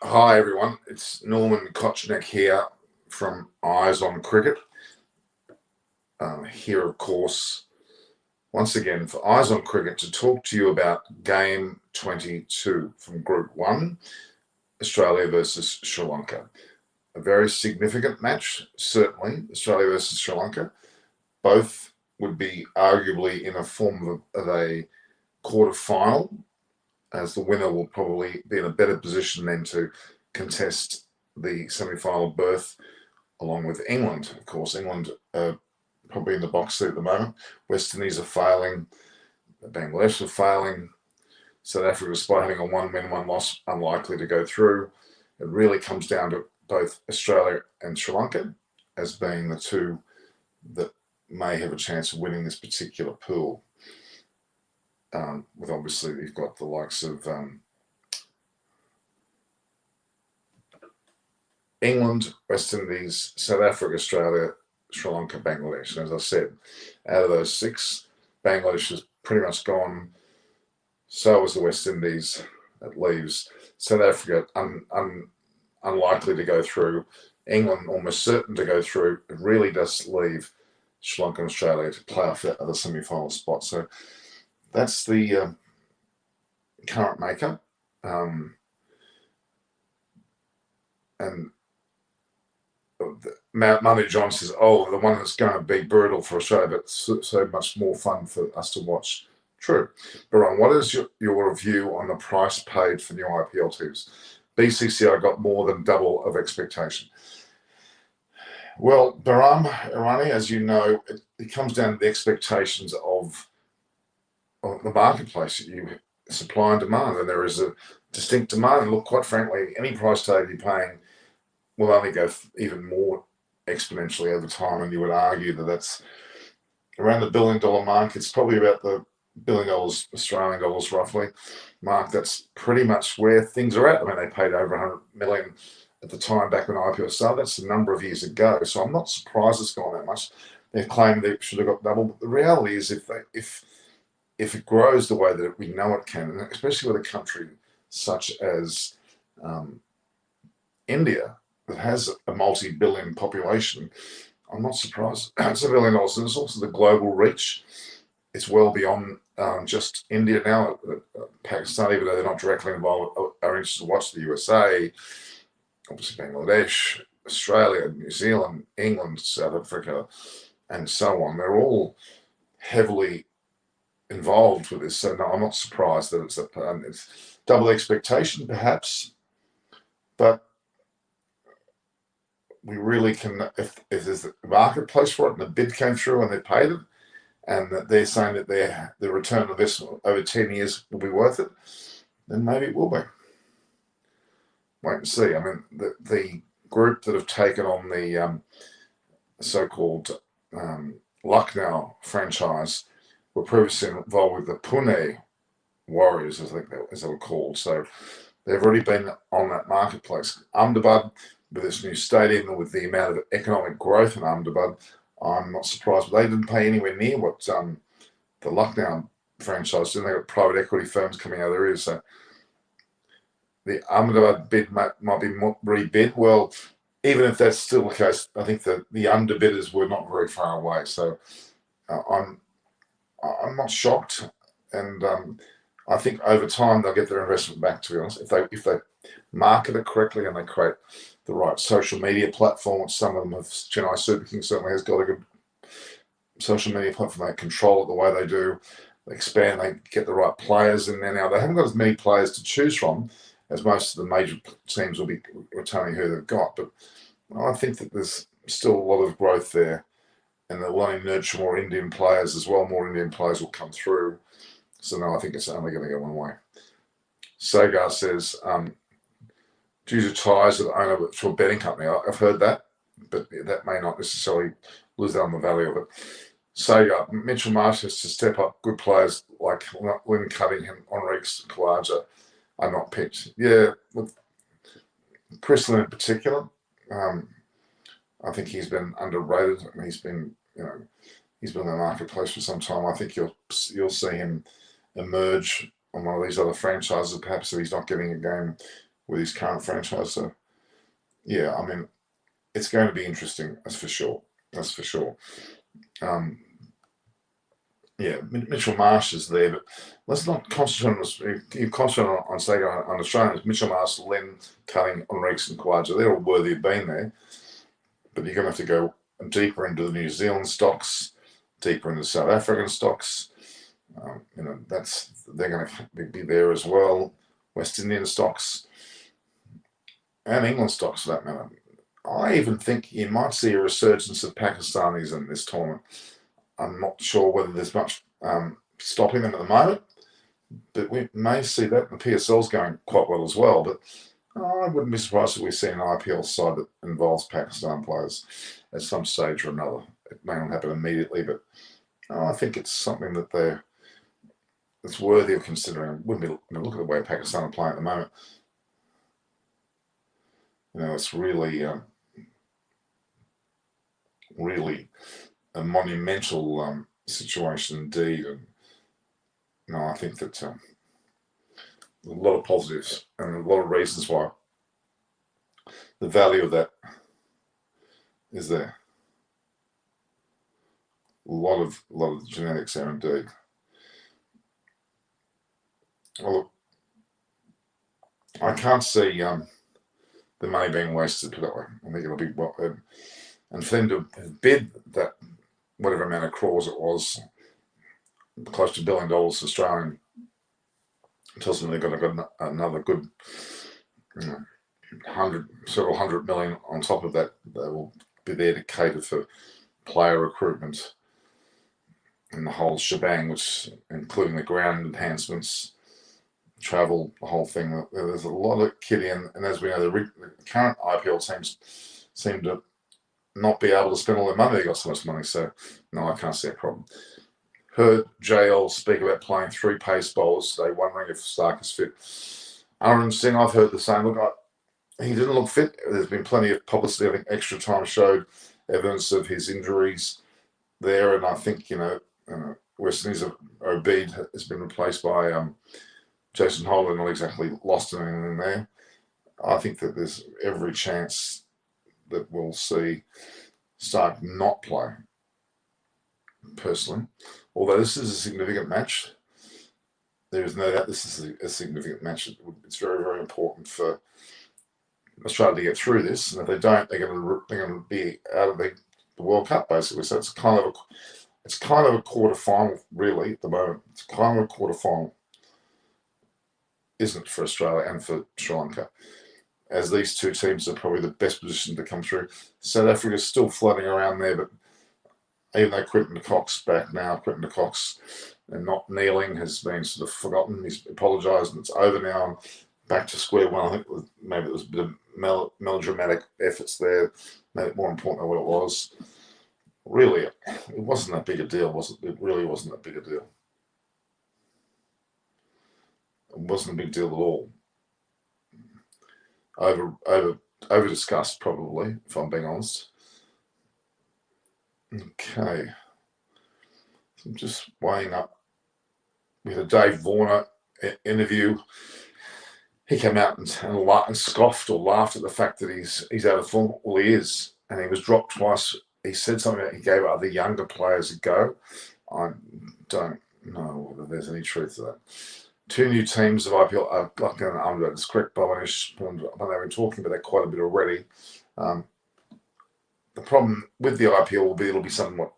Hi everyone, it's Norman Kochnick here from Eyes on Cricket. Here, of course, once again for Eyes on Cricket to talk to you about Game 22 from Group 1, Australia versus Sri Lanka. A very significant match, certainly, Australia versus Sri Lanka. Both would be arguably in a form of a quarter final, as the winner will probably be in a better position then to contest the semi-final berth along with England. Of course, England are probably in the box seat at the moment. West Indies are failing. Bangladesh are failing. South Africa, despite having a one-win, one-loss, unlikely to go through. It really comes down to both Australia and Sri Lanka as being the two that may have a chance of winning this particular pool. With obviously, you've got the likes of England, West Indies, South Africa, Australia, Sri Lanka, Bangladesh. And as I said, out of those six, Bangladesh is pretty much gone. So is the West Indies. It leaves South Africa unlikely to go through. England almost certain to go through. It really does leave Sri Lanka and Australia to play off that other semi-final spot. So that's the current makeup. And Manu John says, the one that's going to be brutal for Australia, but so much more fun for us to watch. True. Baron, what is your review on the price paid for new IPL teams? BCCI got more than double of expectation. Well, Baram Irani, as you know, it comes down to the expectations of the marketplace. You supply and demand, and there is a distinct demand. And look, quite frankly, any price tag you're paying will only go even more exponentially over time, and you would argue that that's around the $1 billion mark. It's probably about the $1 billion Australian dollars roughly mark. That's pretty much where things are at. I mean, they paid over 100 million at the time back when IPL started. That's a number of years ago, so I'm not surprised it's gone that much. They claim they should have got double, but the reality is if it grows the way that we know it can, and especially with a country such as India that has a multi-billion population, I'm not surprised. It's $1 billion. And it's also the global reach. It's well beyond just India now. Pakistan, even though they're not directly involved, are interested to watch the USA, obviously Bangladesh, Australia, New Zealand, England, South Africa, and so on. They're all heavily involved with this. So no, I'm not surprised that it's double expectation, perhaps, but we really can, if there's a marketplace for it and the bid came through and they paid it, and that they're saying that the return on investment over 10 years will be worth it, then maybe it will be. Wait and see. I mean, the group that have taken on the so-called Lucknow franchise were previously involved with the Pune Warriors, as they were called. So they've already been on that marketplace. Ahmedabad, with this new stadium and with the amount of economic growth in Ahmedabad, I'm not surprised. But they didn't pay anywhere near what the Lucknow franchise did. They got private equity firms coming out of their ears. So the Ahmedabad bid might be rebid. Well, even if that's still the case, I think that the underbidders were not very far away. So I'm not shocked, and I think over time they'll get their investment back. To be honest, if they market it correctly and they create the right social media platform, which some of them have. Chennai Super King certainly has got a good social media platform. They control it the way they do. They expand. They get the right players in there now. They haven't got as many players to choose from as most of the major teams will be returning who they've got. But I think that there's still a lot of growth there, and they'll only nurture more Indian players as well. More Indian players will come through. So no, I think it's only going to go one way. Sagar says, due to ties with the owner to a betting company. I've heard that, but that may not necessarily lose out on the value of it. Sagar, Mitchell Marsh has to step up. Good players like Lynn Cunningham, Enrique Khawaja are not picked. Yeah, look, Chris Lynn in particular, I think he's been underrated. He's been in the marketplace for some time. I think you'll see him emerge on one of these other franchises, perhaps if he's not getting a game with his current franchise. So yeah, I mean, it's going to be interesting. That's for sure. That's for sure. Yeah, Mitchell Marsh is there, but let's not concentrate on you concentrate on say on Australians. Mitchell Marsh, Len Cutting, Enriques and Kawaja, they're all worthy of being there. But you're going to have to go deeper into the New Zealand stocks, deeper into South African stocks. They're going to be there as well. West Indian stocks and England stocks for that matter. I even think you might see a resurgence of Pakistanis in this tournament. I'm not sure whether there's much stopping them at the moment, but we may see that. The PSL's going quite well as well, but I wouldn't be surprised if we see an IPL side that involves Pakistan players at some stage or another. It may not happen immediately, but I think it's something that it's worthy of considering. Look at the way Pakistan are playing at the moment. It's really, really a monumental situation indeed, and I think that a lot of positives and a lot of reasons why the value of that is there. A lot of genetics there indeed. Well, I can't see the money being wasted, put it that way. I think it'll be well, and for them to bid that whatever amount of crores it was, close to $1 billion Australian, tells them they've got another good several hundred million on top of that. They will be there to cater for player recruitment and the whole shebang, which including the ground enhancements, travel, the whole thing. There's a lot of kitty, and as we know, the current IPL teams seem to not be able to spend all their money. They got so much money, so no, I can't see a problem. Heard JL speak about playing 3 pace bowlers today, wondering if Stark is fit. Arun Singh, I've heard the same. Look, he didn't look fit. There's been plenty of publicity. I think Extra Time showed evidence of his injuries there, and I think West Indies Obeid has been replaced by Jason Holder, not exactly lost anything there. I think that there's every chance that we'll see Stark not play, personally. Although this is a significant match, there is no doubt this is a significant match. It's very, very important for Australia to get through this, and if they don't, they're going to be out of the World Cup basically. So it's kind of a quarter final, really, at the moment. It's kind of a quarter final, isn't it, for Australia and for Sri Lanka, as these two teams are probably the best positioned to come through. South Africa's still floating around there, but even though Quinton de Kock's back now, Quinton de Kock's and not kneeling has been sort of forgotten. He's apologised and it's over now and back to square one. I think maybe there was a bit of melodramatic efforts there, made it more important than what it was. Really, it wasn't that big a deal, was it? It really wasn't that big a deal. It wasn't a big deal at all. Over discussed, probably, if I'm being honest. Okay. So I'm just weighing up. We had a Dave Warner interview. He came out and scoffed or laughed at the fact that he's out of form. Well, he is, and he was dropped twice. He said something that he gave other younger players a go. I don't know whether there's any truth to that. 2 new teams of IPL are like an under. It's correct, Bowanish. They've been talking about that quite a bit already. The problem with the IPL will be it'll be something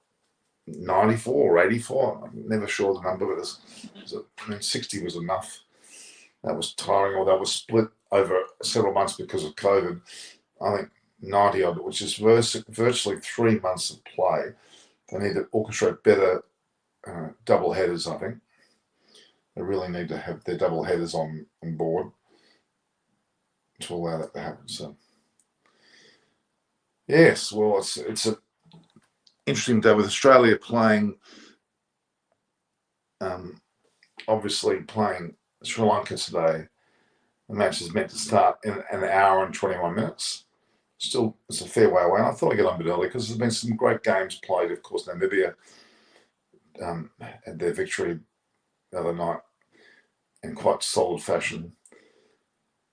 94 or 84. I'm never sure the number, but 60 was enough. That was tiring, or that was split over several months because of COVID. I think 90 of it, which is virtually 3 months of play. They need to orchestrate better double headers, I think. They really need to have their double headers on board to allow that to happen. So, yes, well, it's an interesting day with Australia playing, obviously playing Sri Lanka today. The match is meant to start in an hour and 21 minutes. Still, it's a fair way away. And I thought I'd get on a bit early because there's been some great games played. Of course, Namibia had their victory the other night in quite solid fashion.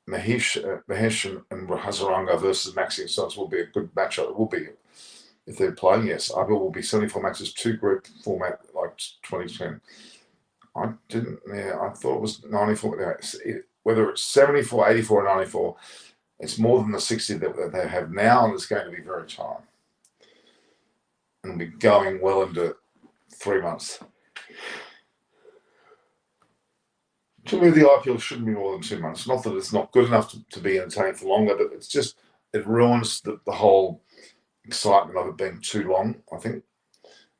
Mahesh and Hazaranga versus Maxi and Sons will be a good matchup. It will be if they're playing. Yes, I will be 74 matches, two group format like 2010. I didn't. Yeah, I thought it was 94. Whether it's 74, 84, or 94, it's more than the 60 that they have now, and it's going to be very tight. And be going well into 3 months. To me, the IPL shouldn't be more than 2 months. Not that it's not good enough to be entertaining for longer, but it's just it ruins the whole excitement of it being too long. I think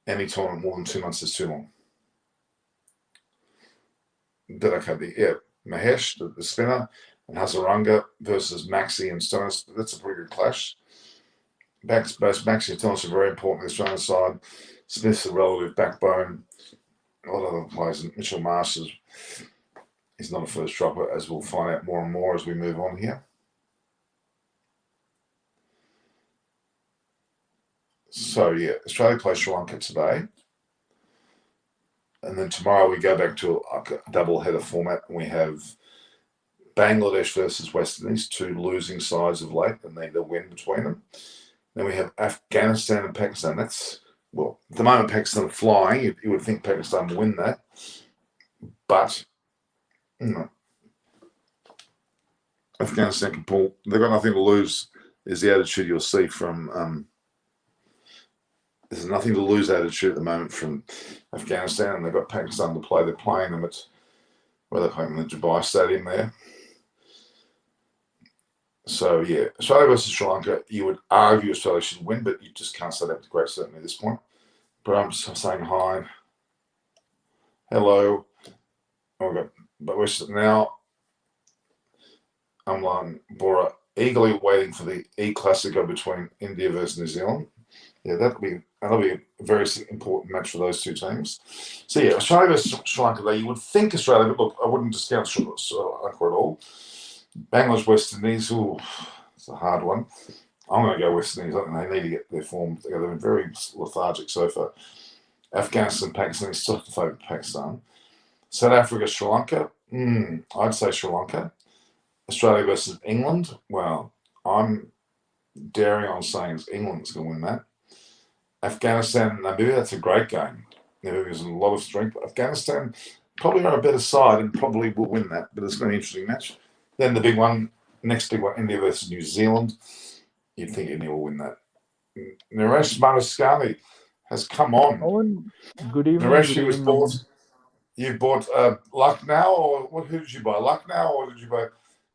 any tournament more than 2 months is too long. But okay, Mahesh, the spinner, and Hazaranga versus Maxi and Stones. That's a pretty good clash. Both Maxi and Stones are very important in the Australian side. Smith's a relative backbone. A lot of other players, Mitchell Marsh he's not a first dropper, as we'll find out more and more as we move on here. So yeah, Australia plays Sri Lanka today. And then tomorrow we go back to a double header format, and we have Bangladesh versus West Indies, two losing sides of late, and need a win between them. Then we have Afghanistan and Pakistan. That's, well, at the moment Pakistan are flying. You would think Pakistan will win that. But Afghanistan can pull. They've got nothing to lose, is the attitude you'll see from there's nothing to lose attitude at the moment from Afghanistan, and they've got Pakistan to play. They're playing them at, where they're playing the Dubai Stadium there. So yeah, Australia versus Sri Lanka, you would argue Australia should win, but you just can't say that with great certainty at this point. But I'm just saying hi, hello. But we're now, I'm Bora, eagerly waiting for the E-Classico between India versus New Zealand. Yeah, that'll be a very important match for those two teams. So yeah, Australia versus Sri Lanka. You would think Australia, but look, I wouldn't discount Sri Lanka at all. Bangladesh, West Indies. It's a hard one. I'm going to go West Indies. I think they need to get their form together. They've been very lethargic so far. Afghanistan, Pakistan. Still have to favour Pakistan. South Africa, Sri Lanka. I'd say Sri Lanka. Australia versus England. Well, I'm daring on saying England's going to win that. Afghanistan, Namibia, that's a great game. Namibia's a lot of strength. Afghanistan probably are a better side and probably will win that, but it's going to be an interesting match. Then the big one, next big one, India versus New Zealand. You'd think India will win that. Naresh Maraskani has come on. Good evening. Naresh, Good was evening, bought. You bought Lucknow, or who did you buy? Lucknow, or did you buy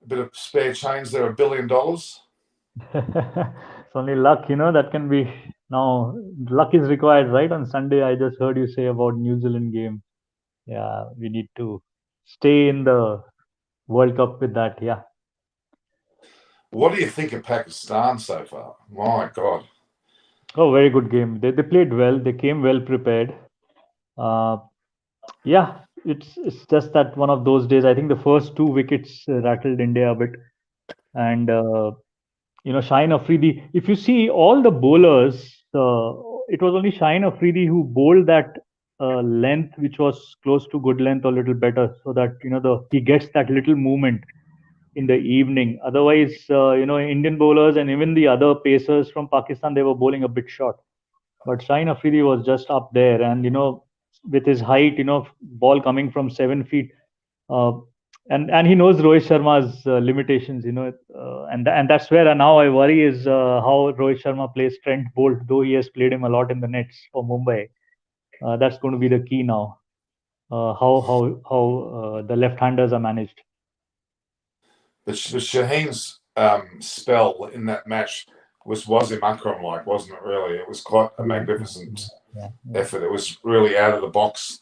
a bit of spare change there, $1 billion? It's only luck, that can be. Now, luck is required, right? On Sunday, I just heard you say about New Zealand game. Yeah, we need to stay in the World Cup with that. Yeah. What do you think of Pakistan so far? My God. Oh, very good game. They played well. They came well prepared. Uh, yeah, it's just that one of those days. I think the first two wickets rattled India a bit, and Shine Afridi. If you see all the bowlers, it was only Shine Afridi who bowled that length, which was close to good length or a little better, so that he gets that little movement in the evening. Otherwise, Indian bowlers and even the other pacers from Pakistan, they were bowling a bit short. But Shine Afridi was just up there, and with his height, ball coming from 7 feet. Uh, and he knows Rohit Sharma's limitations, and that's where now I worry is how Rohit Sharma plays Trent Bolt, though he has played him a lot in the nets for Mumbai. That's going to be the key now. How the left-handers are managed. But Shaheen's spell in that match was Wasim Akram-like, wasn't it? Really, it was quite a magnificent effort. It was really out of the box.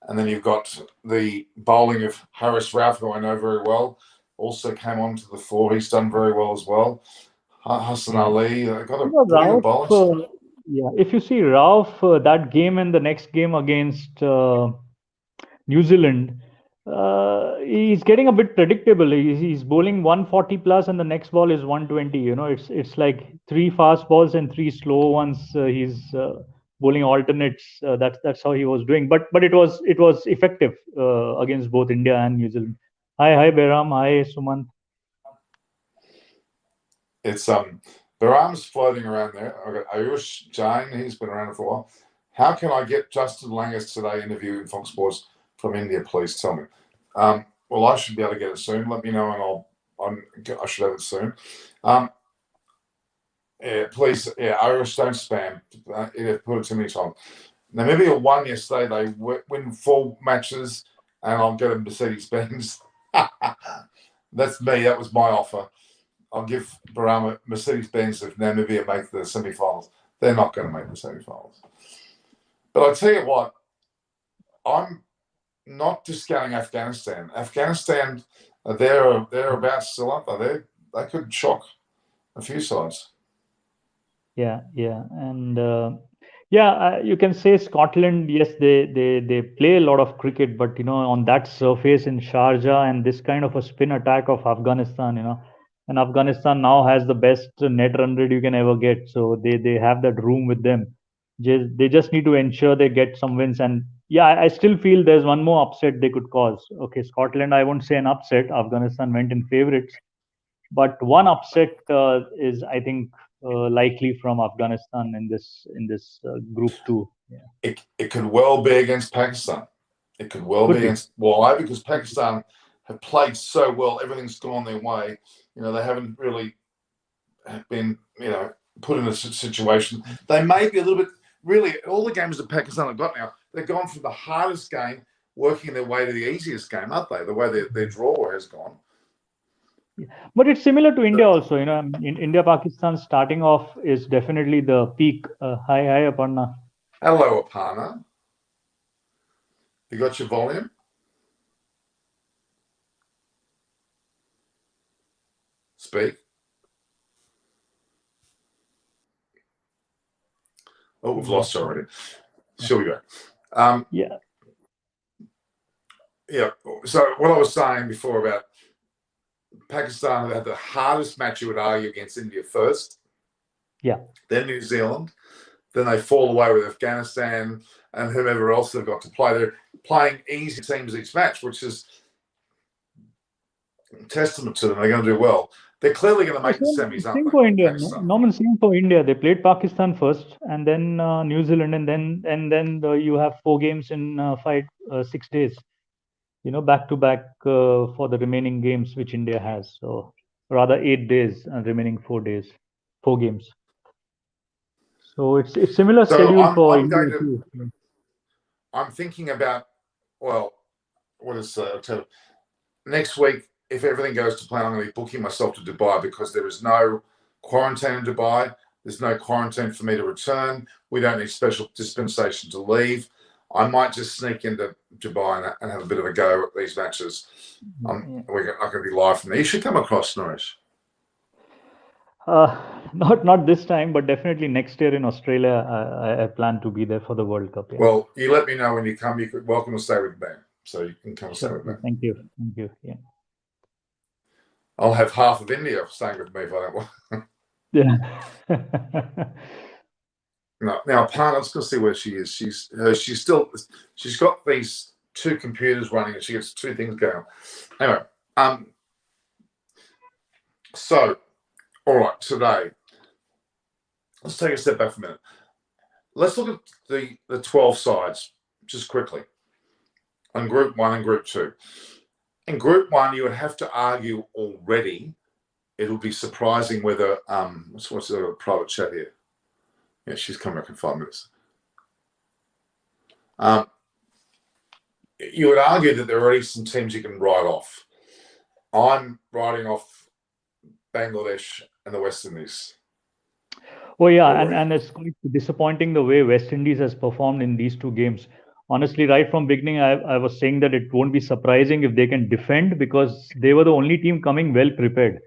And then you've got the bowling of Haris Rauf, who I know very well, also came on to the fore. He's done very well as well. Hassan Ali, got a brilliant bowling. Yeah, if you see Rauf, that game and the next game against New Zealand, he's getting a bit predictable. He's bowling 140 plus, and the next ball is 120. It's like three fast balls and three slow ones. He's bowling alternates. That's how he was doing. But it was effective against both India and New Zealand. Hi Behram. Hi Sumant. It's Baram's floating around there. I've got Ayush Jain, he's been around for a while. How can I get Justin Langas today interview in Fox Sports from India? Please tell me. Well, I should be able to get it soon. Let me know, and I should have it soon. Yeah, please, yeah, Irish don't spam. Put it to me, Tom. Namibia won yesterday. They win 4 matches, and I'll get a Mercedes Benz. That's me. That was my offer. I'll give Barama Mercedes Benz if Namibia make the semi-finals. They're not going to make the semi-finals. But I tell you what, I'm not discounting Afghanistan. Afghanistan, they're about still up there. They could shock a few sides. Yeah, and you can say Scotland. Yes, they play a lot of cricket, but on that surface in Sharjah and this kind of a spin attack of Afghanistan, and Afghanistan now has the best net run rate you can ever get. So they have that room with them. They just need to ensure they get some wins. And yeah, I still feel there's one more upset they could cause. Okay, Scotland, I won't say an upset. Afghanistan went in favorites, but one upset is, I think, likely from Afghanistan in this group two. Yeah. It could well be against Pakistan. It could well be against. Why? Because Pakistan have played so well. Everything's gone their way. They haven't really been put in a situation. They may be a little bit. Really, all the games that Pakistan have got now, they've gone from the hardest game, working their way to the easiest game, aren't they? The way their draw has gone. But it's similar to India also. In India, Pakistan starting off is definitely the peak. Hi, Aparna. Hello, Aparna. You got your volume? Speak. Oh, we've lost her already. Shall we go? Yeah. So what I was saying before about Pakistan had the hardest match, you would argue, against India first. Yeah. Then New Zealand. Then they fall away with Afghanistan and whomever else they've got to play. They're playing easy teams each match, which is a testament to them. They're going to do well. They're clearly going to make the semis, aren't they? For India, Norman, same for India. They played Pakistan first, and then New Zealand, and then you have 4 games in 6 days. Back to back for the remaining games which India has. So rather 8 days and remaining 4 days, 4 games. So it's similar schedule for India too. I'm thinking about, what is next week, if everything goes to plan, I'm going to be booking myself to Dubai because there is no quarantine in Dubai. There's no quarantine for me to return. We don't need special dispensation to leave. I might just sneak into Dubai and have a bit of a go at these matches. I'm going to be live from there. You should come across, Norris. Not this time, but definitely next year in Australia. I plan to be there for the World Cup. Yeah. Well, you let me know when you come. You're welcome to stay with me, so you can come and stay with me. Thank you. Yeah. I'll have half of India staying with me if I don't want. Yeah. No, now, Aparna, let's go see where she is. She's got these 2 computers running, and she gets 2 things going. Anyway, so, all right, today, let's take a step back for a minute. Let's look at the 12 sides just quickly on Group 1 and Group 2. In Group 1, you would have to argue already. It'll be surprising whether what's the private chat here? Yeah, she's coming back in 5 minutes. You would argue that there are already some teams you can write off. I'm writing off Bangladesh and the West Indies. Oh yeah, and it's quite disappointing the way West Indies has performed in these 2 games. Honestly, right from beginning, I was saying that it won't be surprising if they can defend because they were the only team coming well prepared.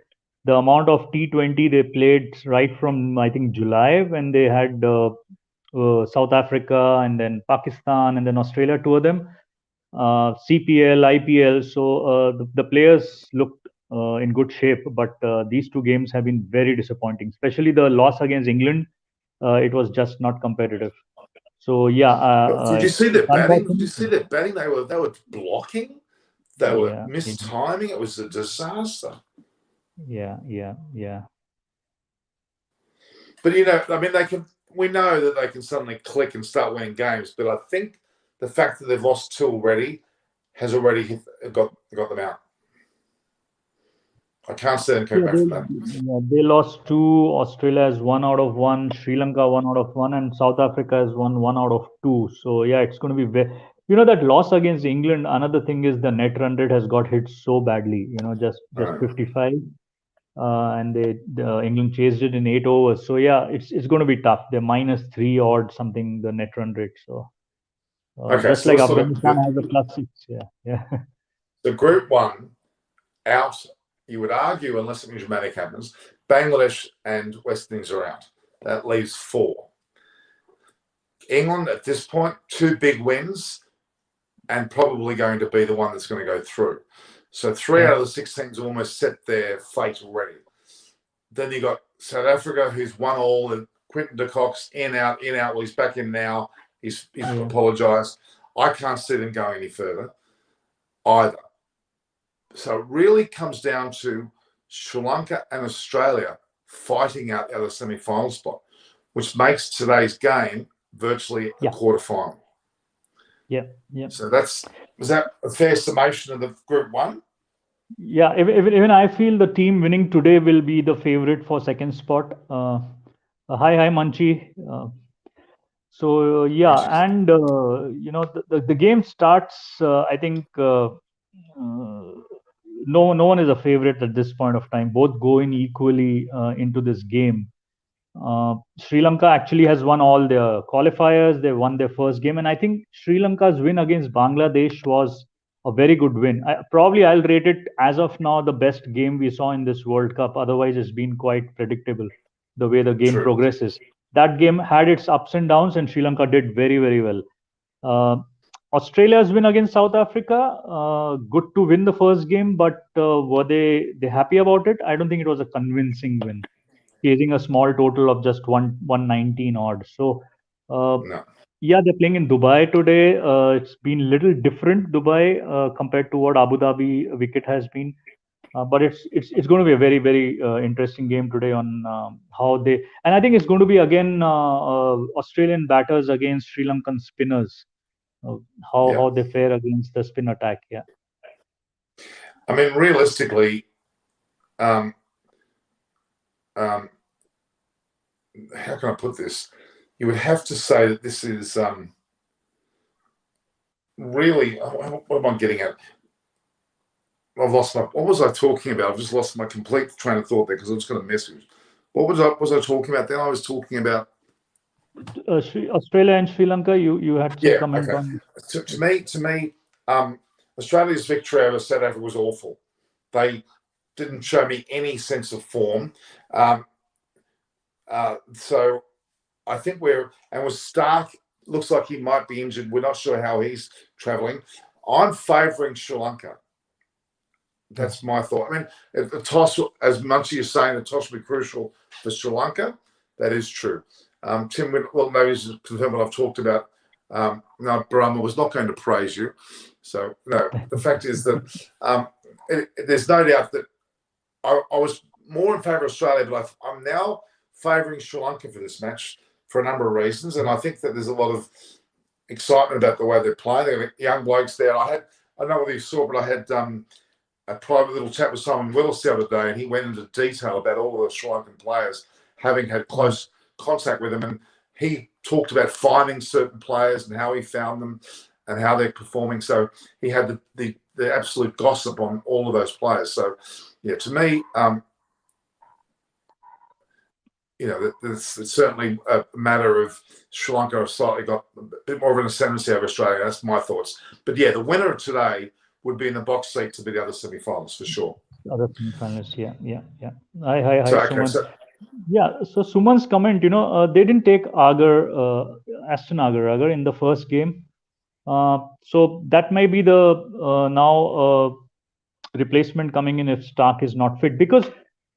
The amount of T20 they played right from, I think, July when they had South Africa and then Pakistan and then Australia, 2 of them, CPL, IPL. So the players looked in good shape, but these 2 games have been very disappointing, especially the loss against England. It was just not competitive. So yeah. Did you see their batting? Did you see their batting? They were blocking. They were mistiming. It was a disaster. Yeah. But I mean, they can. We know that they can suddenly click and start winning games. But I think the fact that they've lost two already has already got them out. I can't see them coming Yeah, back from that. they lost two. Australia has one out of one. Sri Lanka one out of one, and South Africa has won one out of two. So yeah, it's going to be very. That loss against England. Another thing is the net run rate has got hit so badly. Just Right. 55, and England chased it in 8 overs. So yeah, it's going to be tough. They're -3 odd something the net run rate. So Okay, just so like let's look at Afghanistan has a +6. Yeah, yeah, the Group One out. You would argue, unless something dramatic happens, Bangladesh and West Indies are out. That leaves four. England at this point, two big wins, and probably going to be the one that's going to go through. So three yeah, out of the 6 teams almost set their fate already. Then you got South Africa, who's won all, and Quinton de Kock's in, out, in, out. Well, he's back in now. He's yeah. apologised. I can't see them going any further either. So it really comes down to Sri Lanka and Australia fighting out the other semi-final spot, which makes today's game virtually a Yeah. quarter-final. Yeah, yeah. So was that a fair summation of the Group One? Yeah, even I feel the team winning today will be the favorite for second spot. Hi, Manchi. So yeah, and the game starts. I think no one is a favorite at this point of time. Both go in equally into this game. Sri Lanka actually has won all their qualifiers. They won their first game, and I think Sri Lanka's win against Bangladesh was a very good win. I'll rate it as of now the best game we saw in this World Cup. Otherwise, it's been quite predictable the way the game True. progresses. That game had its ups and downs, and Sri Lanka did very, very well. Uh, Australia's win against South Africa, good to win the first game, but were they happy about it? I don't think it was a convincing win, chasing a small total of just 119 odd. So No. yeah, they're playing in Dubai today. It's been little different Dubai compared to what Abu Dhabi wicket has been. But it's going to be a very very interesting game today on how they, and I think it's going to be again Australian batters against Sri Lankan spinners, uh, Yeah. how they fare against the spin attack. Yeah. I mean, realistically, um, how can I put this? You would have to say that this is really. What am I getting at? I've lost my. What was I talking about? I've just lost my complete train of thought there because I was going to message. What was I talking about then? I was talking about. Australia and Sri Lanka. You had some Yeah. comment Okay. on. To me, Australia's victory over South Africa was awful. They didn't show me any sense of form. So I think with Stark, looks like he might be injured. We're not sure how he's travelling. I'm favouring Sri Lanka. That's my thought. I mean, the toss, as much as you're saying, the toss will be crucial for Sri Lanka. That is true. Tim, well, maybe this is confirm what I've talked about. No, Brahma was not going to praise you. So, no, the fact is that there's no doubt that I was more in favour of Australia, but I'm now favouring Sri Lanka for this match for a number of reasons. And I think that there's a lot of excitement about the way they're playing. They've got young blokes there. I don't know whether you saw, but I had a private little chat with Simon Willis the other day, and he went into detail about all of the Sri Lankan players, having had close contact with them. And he talked about finding certain players and how he found them and how they're performing. So he had the absolute gossip on all of those players. So, yeah, to me, it's certainly a matter of Sri Lanka have slightly got a bit more of an ascendancy over Australia. That's my thoughts. But yeah, the winner of today would be in the box seat to be the other semi-finals for sure. Other semi-finalists, yeah. Hi, So, Suman. Yeah, so Suman's comment, they didn't take Aston Agar in the first game. So that may be the now replacement coming in if Stark is not fit, because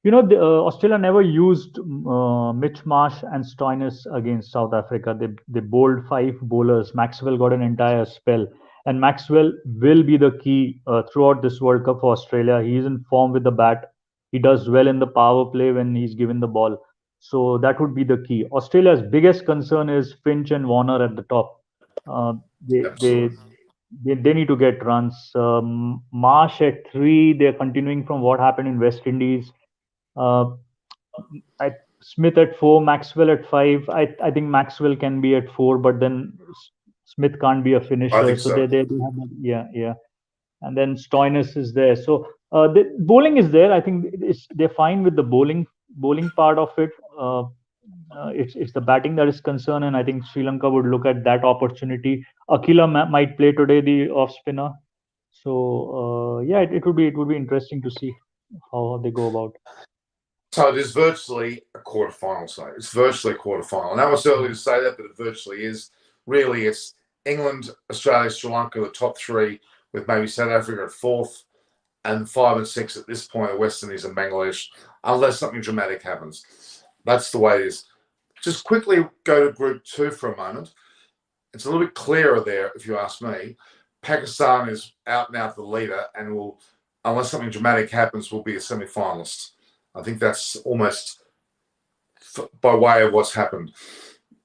Australia never used Mitch Marsh and Stoinis against South Africa. They bowled 5 bowlers. Maxwell got an entire spell, and Maxwell will be the key throughout this World Cup for Australia. He's in form with the bat. He does well in the power play when he's given the ball. So that would be the key. Australia's biggest concern is Finch and Warner at the top. Uh, they, they Absolutely. they need to get runs. Marsh at three. They're continuing from what happened in West Indies. Uh, Smith at four, Maxwell at five. I think Maxwell can be at four, but then Smith can't be a I finisher. think So so. they have yeah. And then Stoinis is there. So the bowling is there. I think they're fine with the bowling part of it. It's the batting that is concerned, and I think Sri Lanka would look at that opportunity. Akila might play today, the off spinner. So yeah, it would be interesting to see how they go about. So it is virtually a quarterfinal. So it's virtually a quarterfinal. And that was early to say that, but it virtually is. Really, it's England, Australia, Sri Lanka, the top three, with maybe South Africa at fourth, and 5 and 6 at this point are West Indies and Bangladesh, unless something dramatic happens. That's the way it is. Just quickly go to Group 2 for a moment. It's a little bit clearer there, if you ask me. Pakistan is out and out the leader, and will, unless something dramatic happens, will be a semi-finalist. I think that's almost by way of what's happened.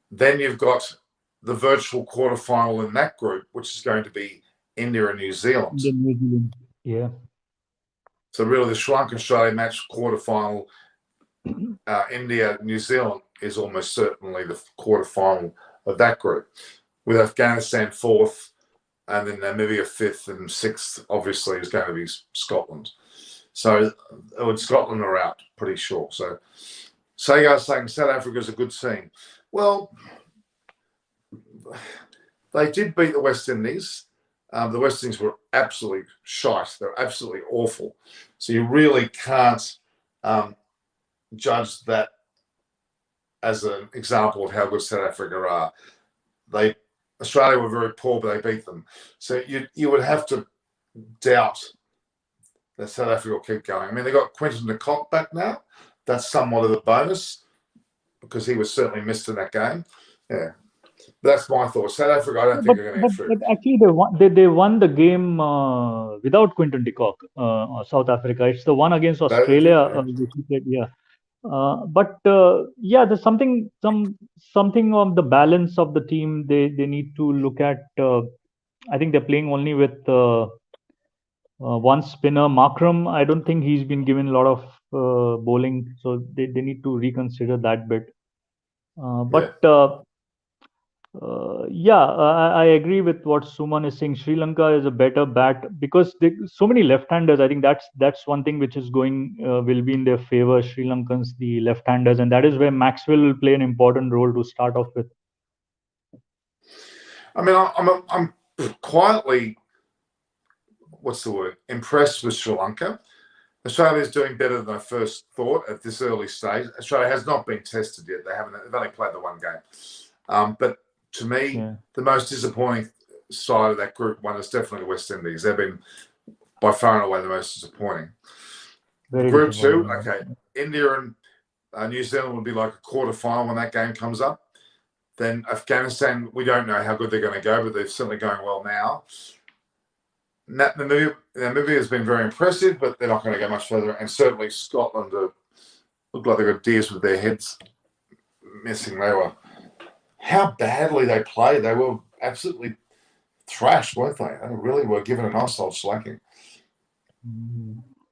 Then you've got the virtual quarterfinal in that group, which is going to be India and New Zealand. New Zealand. Yeah. So really, the Sri Lanka Australia match quarterfinal, India New Zealand is almost certainly the quarterfinal of that group, with Afghanistan fourth, and then Namibia fifth, and sixth obviously is going to be Scotland. So Scotland are out, pretty sure. So you guys saying South Africa is a good team. Well, they did beat the West Indies. The West Indies were absolutely shite. They're absolutely awful. So you really can't judge that as an example of how good South Africa are. Australia were very poor, but they beat them. So you would have to doubt that South Africa will keep going. I mean, they got Quinton de Kock back now. That's somewhat of a bonus because he was certainly missed in that game. Yeah. That's my thought. South Africa, I don't think they're going to get through. But actually, they won the game without Quinton de Kock, South Africa. It's the one against Australia, which we played, yeah. But yeah, there's something on the balance of the team they need to look at. I think they're playing only with one spinner, Markram. I don't think he's been given a lot of bowling, so they need to reconsider that bit. But yeah, I agree with what Suman is saying. Sri Lanka is a better bat because so many left-handers. I think that's one thing which is will be in their favor. Sri Lankans, the left-handers, and that is where Maxwell will play an important role to start off with. I mean, I'm quietly, what's the word, impressed with Sri Lanka. Australia is doing better than I first thought at this early stage. Australia has not been tested yet. They've only played the one game. But to me, the most disappointing side of that group one is definitely the West Indies. They've been by far and away the most disappointing. Group 2, okay, India and New Zealand would be like a quarter final when that game comes up. Then Afghanistan, we don't know how good they're going to go, but they're certainly going well now. Namibia has been very impressive, but they're not going to go much further. And certainly Scotland look like they've got deers with their heads missing. How badly they played. They were absolutely thrashed, weren't they? They really were given a nice old slacking.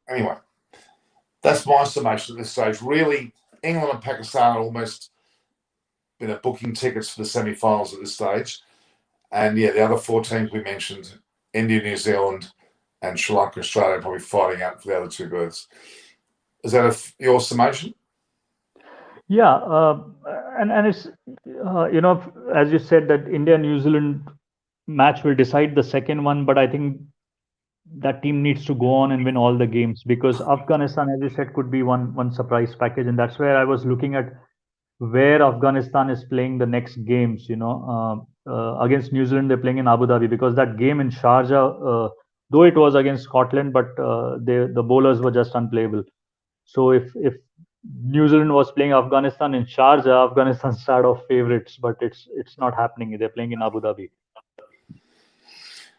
Anyway, that's my summation at this stage. Really, England and Pakistan are almost been booking tickets for the semi-finals at this stage. And yeah, the other 4 teams we mentioned, India, New Zealand, and Sri Lanka, Australia, probably fighting out for the other 2 berths. Is that your summation? Yeah, and it's as you said that India New Zealand match will decide the second one, but I think that team needs to go on and win all the games because Afghanistan, as you said, could be one surprise package, and that's where I was looking at where Afghanistan is playing the next games. Against New Zealand, they're playing in Abu Dhabi because that game in Sharjah, though it was against Scotland, but the bowlers were just unplayable. So if New Zealand was playing Afghanistan in Sharjah, Afghanistan start off favorites, but it's not happening. They're playing in Abu Dhabi.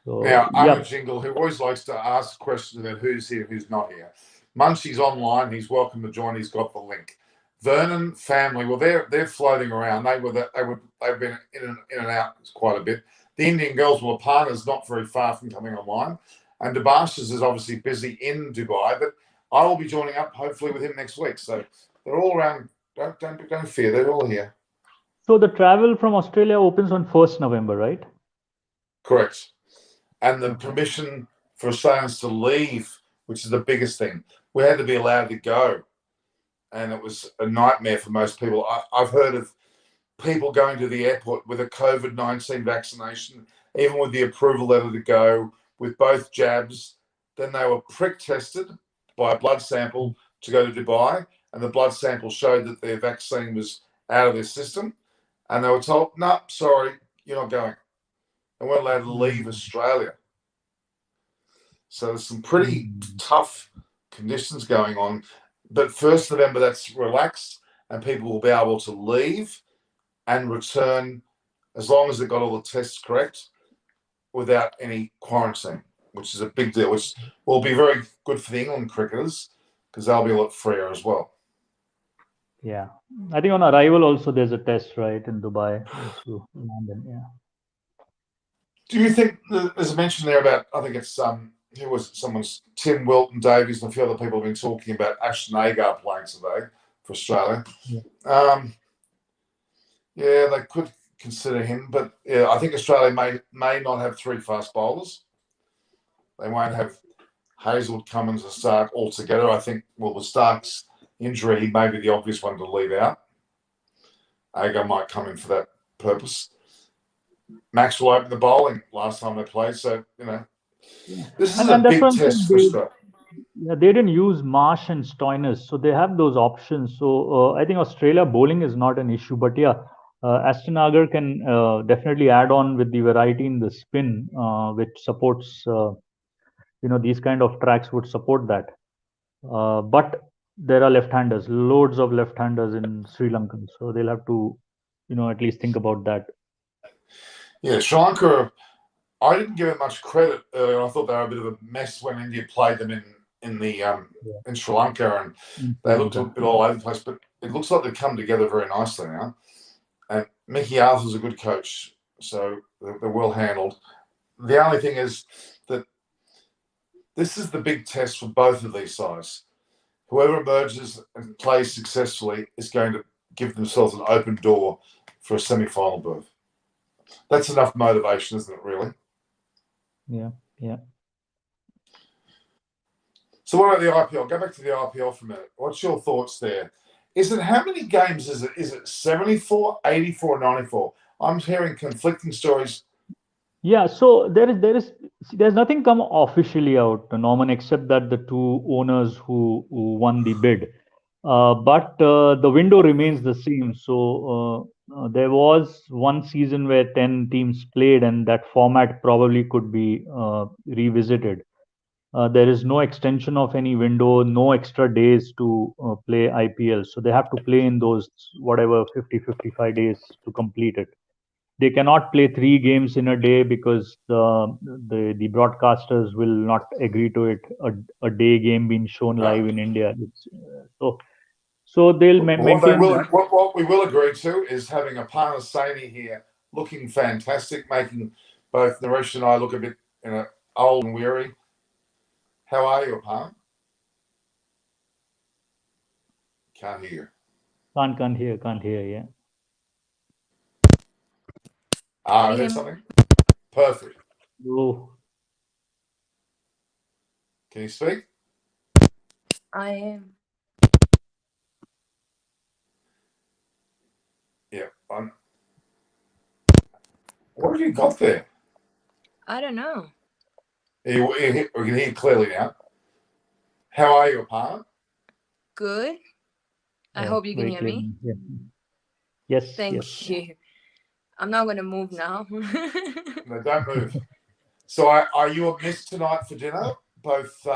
So, now, I'm a jingle who always likes to ask questions about who's here, who's not here. Munchie's online. He's welcome to join. He's got the link. Vernon family, well, they're floating around. They've been in and out quite a bit. The Indian girls, well, Aparna's not very far from coming online, and Debashis is obviously busy in Dubai. But I will be joining up hopefully with him next week. So they're all around. Don't fear, they're all here. So the travel from Australia opens on 1st November, right? Correct. And the Okay. permission for Australians to leave, which is the biggest thing, we had to be allowed to go, and it was a nightmare for most people. I've heard of people going to the airport with a COVID-19 vaccination, even with the approval letter to go, with both jabs. Then they were prick tested by a blood sample to go to Dubai, and the blood sample showed that their vaccine was out of their system, and they were told, "No, sorry, you're not going." They weren't allowed to leave Australia. So there's some pretty tough conditions going on. But 1st November, that's relaxed, and people will be able to leave and return as long as they've got all the tests correct without any quarantine, which is a big deal, which will be very good for the England cricketers because they'll be a lot freer as well. Yeah. I think on arrival also there's a test, right, in Dubai once you land in. Yeah. Do you think there's a mention there about, I think it's who was it? Someone's Tim Wilton Davies and a few other people have been talking about Ashton Agar playing today for Australia. Yeah. Yeah, they could consider him, but yeah, I think Australia may not have 3 fast bowlers. They won't have Hazlewood, Cummins, and Stark all together. I think, well, with Stark's injury, he may be the obvious one to leave out. Agar might come in for that purpose. Maxwell opened the bowling last time they played, so this is a And that's big one test thing for Australia. they didn't use Marsh and Stoinis, so they have those options. So I think Australia bowling is not an issue, but yeah, Aston Agar can definitely add on with the variety in the spin, which supports these kind of tracks would support that. But there are left-handers, loads of left-handers in Sri Lanka, so they'll have to at least think about that. Yeah, Sri Lanka, I didn't give it much credit earlier. I thought they were a bit of a mess when India played them in Sri Lanka, and they looked a bit all over the place. But it looks like they've come together very nicely now. And Mickey Arthur's a good coach, so they're well handled. The only thing is that this is the big test for both of these sides. Whoever emerges and plays successfully is going to give themselves an open door for a semi-final berth. That's enough motivation, isn't it, really? Yeah. So what about the IPL? Go back to the IPL for a minute. What's your thoughts there? How many games is it? Is it 74, 84, 94? I'm hearing conflicting stories. Yeah, so there's nothing come officially out, Norman, except that the two owners who won the bid. But the window remains the same. So there was one season where 10 teams played, and that format probably could be revisited. There is no extension of any window, no extra days to play IPL. So they have to play in those whatever 50, 55 days to complete it. They cannot play 3 games in a day because the broadcasters will not agree to it. A day game being shown live in India. So they'll maintain that. What we will agree to is having Aparna Saini here, looking fantastic, making both Naresh and I look a bit old and weary. How are you, Aparna? Can't hear. Can't hear. Yeah. I heard something. Perfect. Oh. Can you speak? I am. Yeah. What have you got there? I don't know. We can hear you clearly now. How are you, Aparna? Good. I hope you can hear me. Yeah. Yes. Thank you. I'm not going to move now. No, don't move. So are you a miss tonight for dinner? Both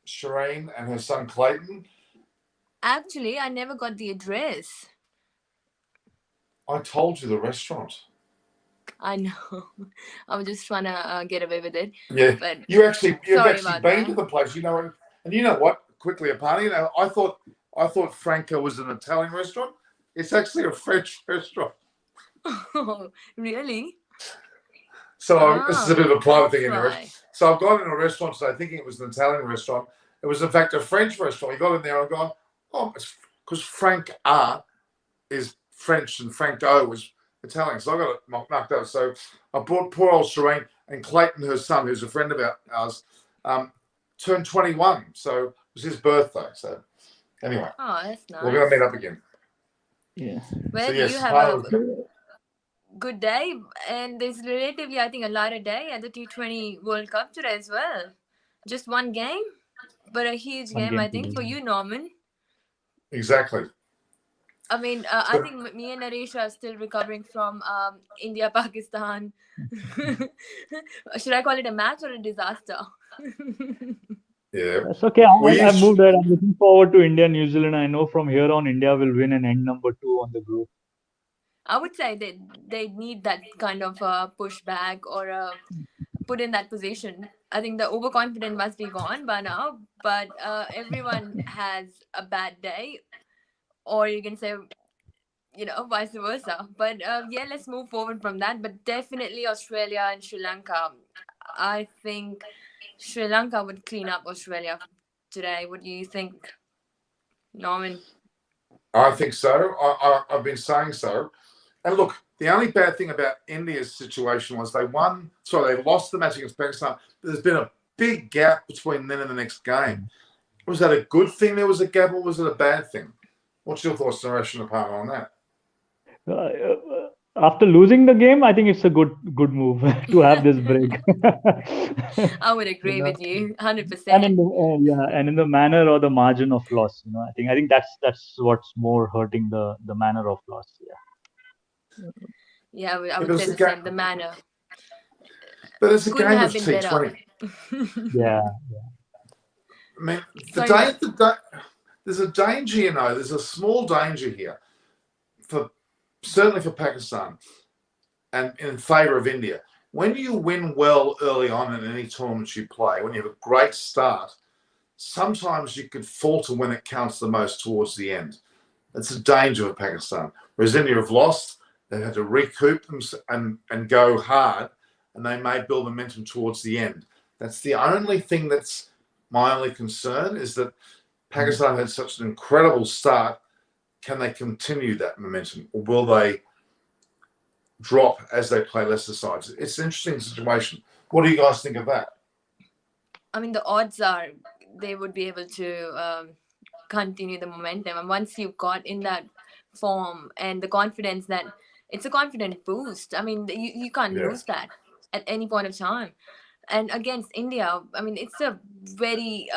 Shireen and her son Clayton? Actually, I never got the address. I told you the restaurant. I know. I was just trying to get away with it. Yeah. But You've actually been that. to the place, and you know what? Quickly, Aparna, I thought I thought Franca was an Italian restaurant. It's actually a French restaurant. Oh, really? So this is a bit of a private thing anyway. Right. So I've gone in a restaurant today thinking it was an Italian restaurant. It was in fact a French restaurant. You got in there and gone, oh, it's because Frank R is French and Franco was Italian. So I got it marked up. So I brought poor old Serene and Clayton, her son, who's a friend of ours, turned 21. So it was his birthday. So anyway, Oh, that's nice. we're going to meet up again. Yeah. Well, So yes, you have a good day, and there's relatively, I think, a lighter day at the T20 World Cup today as well. Just one game, but a huge One game, game I think, today. for you, Norman. Exactly. I mean, I think me and Naresh are still recovering from India, Pakistan. Should I call it a match or a disaster? Yeah. That's okay. I've moved there. I'm looking forward to India, New Zealand. I know from here on, India will win and end number 2 on the group. I would say they need that kind of pushback or put in that position. I think the overconfident must be gone by now, but everyone has a bad day, or you can say, vice versa. But yeah, let's move forward from that. But definitely Australia and Sri Lanka. I think Sri Lanka would clean up Australia today. What do you think, Norman? I think so. I've been saying so. And look, the only bad thing about India's situation was they lost the match against Pakistan. There's been a big gap between then and the next game. Was that a good thing there was a gap, or was it a bad thing? What's your thoughts, Naresh and Aparna, on that? After losing the game, I think it's a good move to have this break. I would agree with you 100%. And in the manner or the margin of loss, I think that's what's more hurting the manner of loss. Yeah, I would say the same. The manner. But it's a couldn't game have of been T20. Yeah. I mean, there's a danger, there's a small danger here, certainly for Pakistan and in favour of India. When you win well early on in any tournament you play, when you have a great start, sometimes you could falter when it counts the most towards the end. It's a danger for Pakistan. Whereas India have lost, they've had to recoup them and go hard, and they may build momentum towards the end. That's the only thing that's my only concern, is that Pakistan had such an incredible start. Can they continue that momentum, or will they drop as they play lesser sides? It's an interesting situation. What do you guys think of that? I mean, the odds are they would be able to continue the momentum. And once you've got in that form and the confidence, that it's a confident boost. I mean, you can't lose that at any point of time. And against India, I mean, it's a very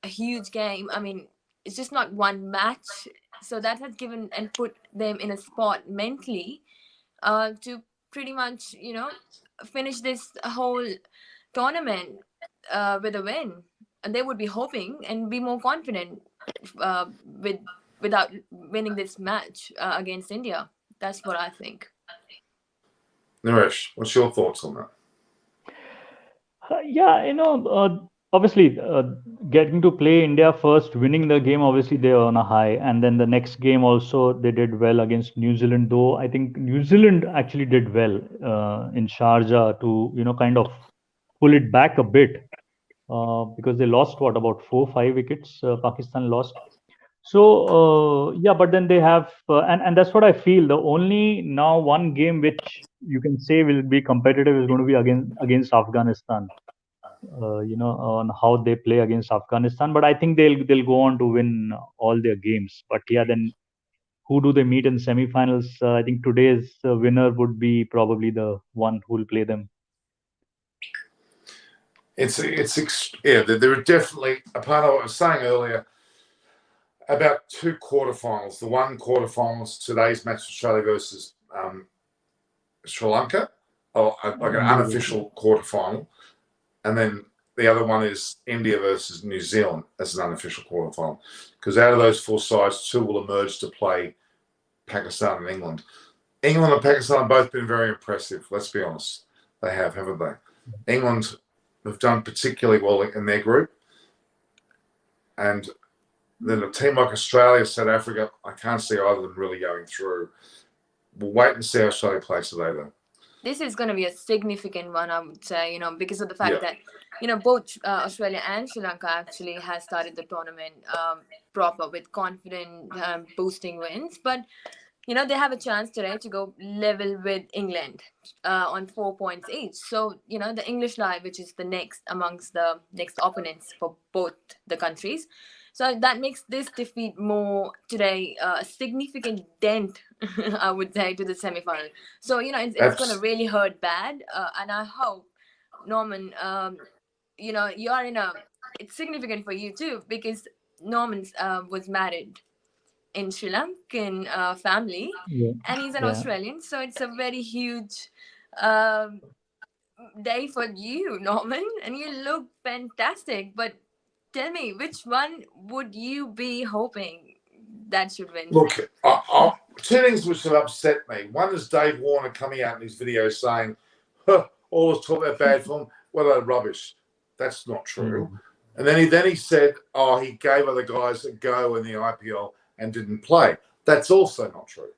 huge game. I mean, it's just not one match. So that has given and put them in a spot mentally to pretty much, finish this whole tournament with a win. And they would be hoping and be more confident without winning this match against India. That's what I think. Naresh, what's your thoughts on that? Obviously, getting to play India first, winning the game, obviously they are on a high. And then the next game also, they did well against New Zealand, though I think New Zealand actually did well in Sharjah to, kind of pull it back a bit because they lost, about 4-5 wickets, Pakistan lost. So, but then they have, and that's what I feel. The only now one game which you can say will be competitive is going to be against Afghanistan. On how they play against Afghanistan, but I think they'll go on to win all their games. But then who do they meet in semi-finals? I think today's winner would be probably the one who will play them. There are definitely, a part of what I was saying earlier about 2 quarterfinals. The one quarterfinal is today's match, Australia versus Sri Lanka, like an unofficial quarterfinal. And then the other one is India versus New Zealand as an unofficial quarterfinal. Because out of those 4 sides, 2 will emerge to play Pakistan and England. England and Pakistan have both been very impressive, let's be honest. They have, haven't they? England have done particularly well in their group. And Then a team like Australia, South Africa, I can't see either of them really going through. We'll wait and see how Australia plays today, though. This is going to be a significant one, I would say, because of the fact Yeah. that, both Australia and Sri Lanka actually has started the tournament proper with confident boosting wins. But, they have a chance today to go level with England on 4 points each. So, the English lie, which is the next amongst the next opponents for both the countries. So that makes this defeat more today a significant dent, I would say, to the semi-final. So, it's going to really hurt bad. And I hope, Norman, you are it's significant for you too, because Norman was married in Sri Lankan family, Yeah. and he's an Yeah. Australian. So it's a very huge um, day for you, Norman, and you look fantastic. But tell me, which one would you be hoping that should win? Look, two things which have upset me. One is Dave Warner coming out in his video saying, all this talk about bad form, what a rubbish. That's not true. And then he said, he gave other guys a go in the IPL and didn't play. That's also not true.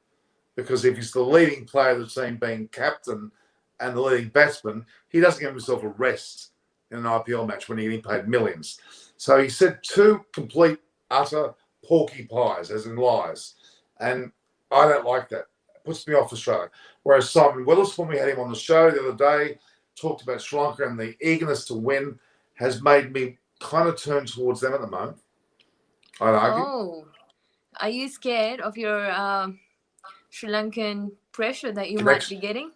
Because if he's the leading player of the team, being captain and the leading batsman, he doesn't give himself a rest in an IPL match when he only paid millions. So he said two complete, utter porcupines, as in lies. And I don't like that. It puts me off Australia. Whereas Simon Willis, when we had him on the show the other day, talked about Sri Lanka and the eagerness to win has made me kind of turn towards them at the moment. I'd argue. Oh, are you scared of your Sri Lankan pressure that you might be getting?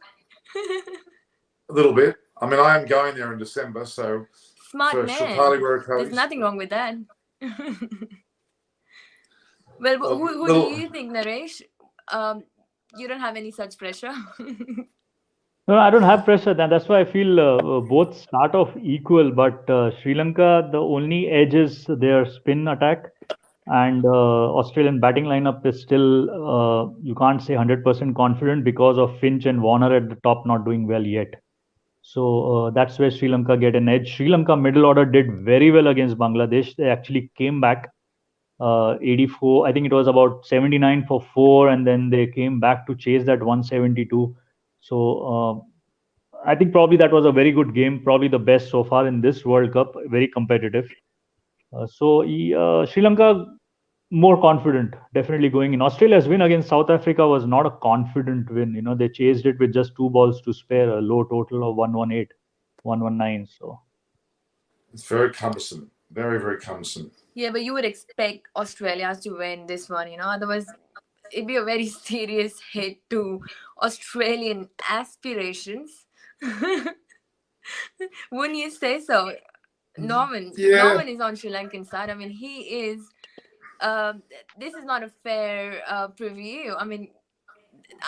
A little bit. I mean, I am going there in December, so smart man. There's nothing wrong with that. Well, who do you think, Naresh? You don't have any such pressure. No, I don't have pressure. That's why I feel both start off equal. But Sri Lanka, the only edge is their spin attack, and Australian batting lineup is still you can't say 100% confident because of Finch and Warner at the top not doing well yet. So that's where Sri Lanka get an edge. Sri Lanka middle order did very well against Bangladesh. They actually came back 84. I think it was about 79 for 4, and then they came back to chase that 172. So I think probably that was a very good game, probably the best so far in this World Cup, very competitive. Sri Lanka more confident, definitely going in. Australia's win against South Africa was not a confident win. They chased it with just 2 balls to spare, a low total of 118, 119. So it's very cumbersome, very, very cumbersome. Yeah, but you would expect Australia to win this one, otherwise it'd be a very serious hit to Australian aspirations. Wouldn't you say so? Norman is on Sri Lankan side. I mean, he is this is not a fair preview. I mean,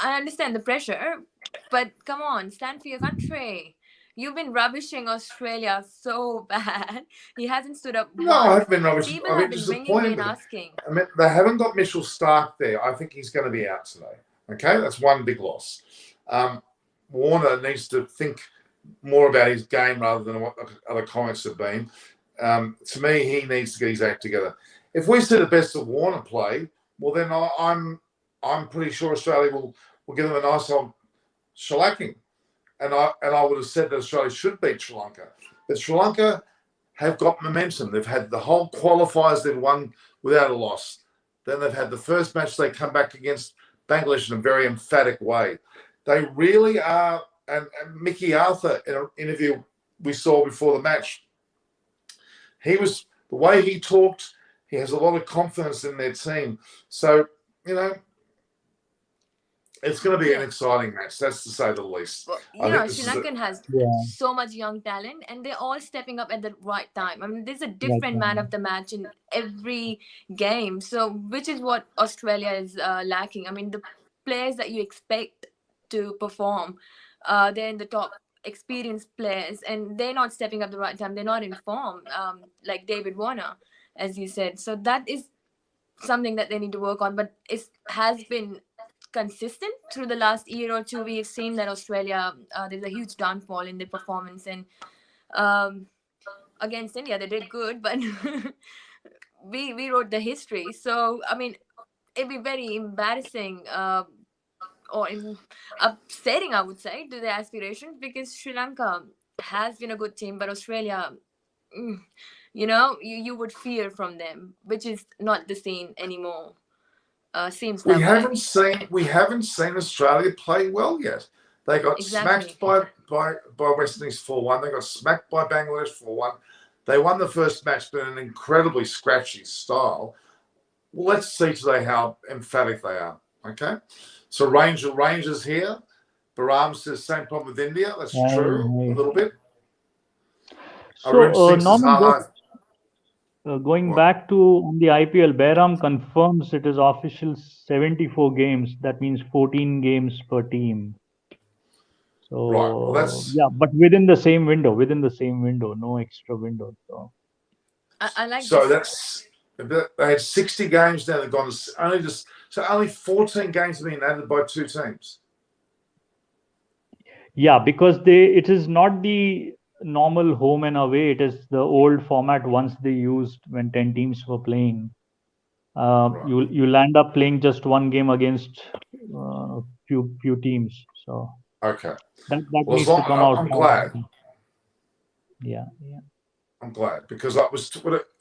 I understand the pressure, but come on, stand for your country. You've been rubbishing Australia so bad. He hasn't stood up. No, I haven't been rubbishing. People have been ringing me and asking. I mean, they haven't got Mitchell Starc there. I think he's going to be out today. Okay, that's one big loss. Warner needs to think more about his game rather than what other comments have been. To me, he needs to get his act together. If we see the best of Warner play, well, then I'm pretty sure Australia will give them a nice old shellacking. And I would have said that Australia should beat Sri Lanka. But Sri Lanka have got momentum. They've had the whole qualifiers they've won without a loss. Then they've had the first match they come back against Bangladesh in a very emphatic way. They really are. And Mickey Arthur, in an interview we saw before the match, the way he talked, he has a lot of confidence in their team. So, it's going to be an exciting match, that's to say the least. Well, Sri Lankan has so much young talent, and they're all stepping up at the right time. I mean, there's a different man of the match in every game. So, which is what Australia is lacking. I mean, the players that you expect to perform, they're in the top experienced players, and they're not stepping up the right time. They're not in form, like David Warner, as you said. So that is something that they need to work on. But it has been consistent through the last year or two. We've seen that Australia, there's a huge downfall in their performance, and against India they did good, but we wrote the history. So I mean, it'd be very embarrassing, or upsetting, I would say, to the aspirations, because Sri Lanka has been a good team, but Australia, mm, you would fear from them, which is not the scene anymore. Seems We that way. haven't seen Australia play well yet. They got Exactly. smacked by West Indies 4-1. They got smacked by Bangladesh 4-1. They won the first match, but in an incredibly scratchy style. Well, let's see today how emphatic they are. Okay, so Rangers here. Baram says same problem with India. That's true a Hi. little bit. Arun So, Singh says Norman, just ha going What? back to on the IPL, Behram confirms it is official 74 games. That means 14 games per team. Right. Well, So, that's yeah, but within the same window, no extra window. So, I like so this. that's they had 60 games now. They've gone to only 14 games have been added by two teams. yeah, because it is not the normal home and away. It is the old format once they used when 10 teams were playing. Right. You'll end up playing just one game against few teams. So Okay. that Well, as needs to long come out I'm now. glad. Yeah, yeah. I'm glad because I was,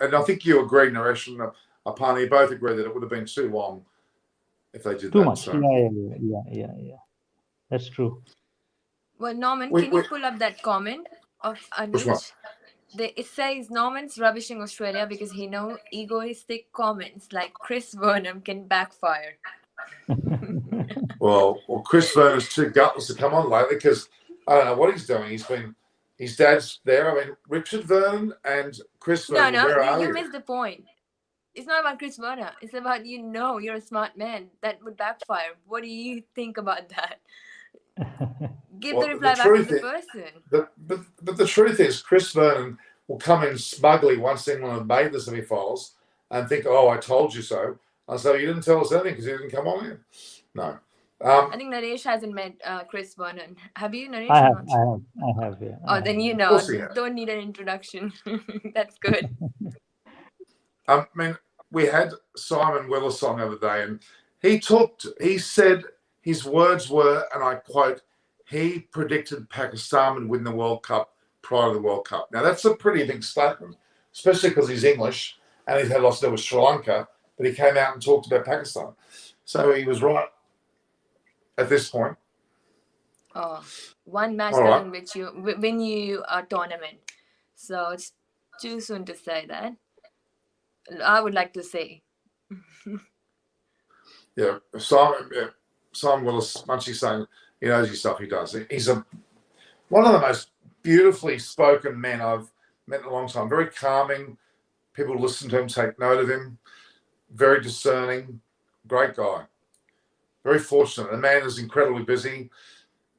and I think you agree, Naresh and Apani both agree that it would have been too long if they did Too that. much. So Yeah. That's true. Well, Norman, we, can you we pull up that comment of which one? Anuj? It says Norman's rubbishing Australia because he know egoistic comments like Chris Burnham can backfire. Well, Chris Vernon's too gutless to come on lately because I don't know what he's doing. His dad's there. I mean, Richard Vernon and Chris No, Vernon. no, Where are you you? missed the point. It's not about Chris Burnham. It's about, you're a smart man. That would backfire. What do you think about that? Give the Well, the reply back to truth the is, person. but the truth is, Chris Vernon will come in smugly once England have made the semi-finals and think, "Oh, I told you so." And so you didn't tell us anything because you didn't come on in. No. I think Naresh hasn't met Chris Burnham. Have you, I Naresh? I'm have, not I sure. have, I have. Yeah, I Oh, then of course he has. don't need an introduction. That's good. I mean, we had Simon Willis on the other day, and he said his words were, and I quote, he predicted Pakistan would win the World Cup prior to the World Cup. Now, that's a pretty big statement, especially because he's English and he's had lots to do with Sri Lanka, but he came out and talked about Pakistan. So he was right at this point. Oh, one match All right. doesn't win you a tournament. So it's too soon to say that. I would like to say. Yeah, Simon Willis, much he's saying he knows his stuff, he does. He's one of the most beautifully spoken men I've met in a long time. Very calming. People listen to him, take note of him. Very discerning. Great guy. Very fortunate. The man is incredibly busy.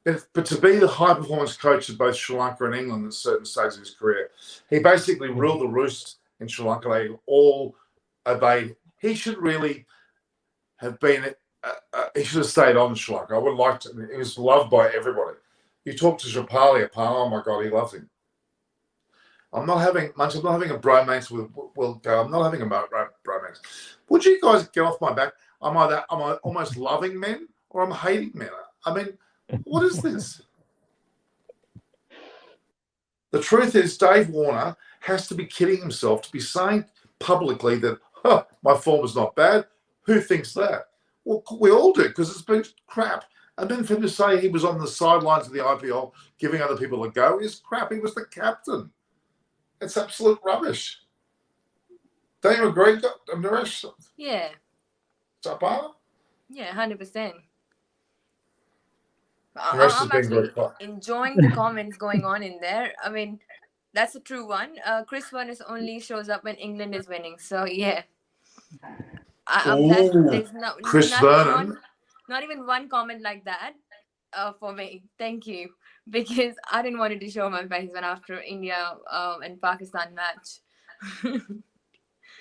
But to be the high performance coach of both Sri Lanka and England at certain stages of his career, he basically ruled the roost in Sri Lanka. They all obeyed. He should really have been. He should have stayed on Sri Lanka. I would like to. He was loved by everybody. You talk to Shapali, oh my God, he loved him. I'm not having a bromance with Will Go. I'm not having a bromance. Would you guys get off my back? Am I almost loving men or I'm hating men? I mean, what is this? The truth is, Dave Warner has to be kidding himself to be saying publicly that my form is not bad. Who thinks that? Well, we all do because it's been crap. And then for him to say he was on the sidelines of the IPL giving other people a go is crap. He was the captain. It's absolute rubbish. Don't you agree, Naresh? Yeah. Zapata? Yeah, 100%. Naresh has I'm been very actually quiet. enjoying the comments going on in there. I mean, that's a true one. Chris Vernon only shows up when England is winning. So yeah, I'm glad there's Chris Vernon. not even one comment like that for me. Thank you, because I didn't want to show my face when after India and Pakistan match.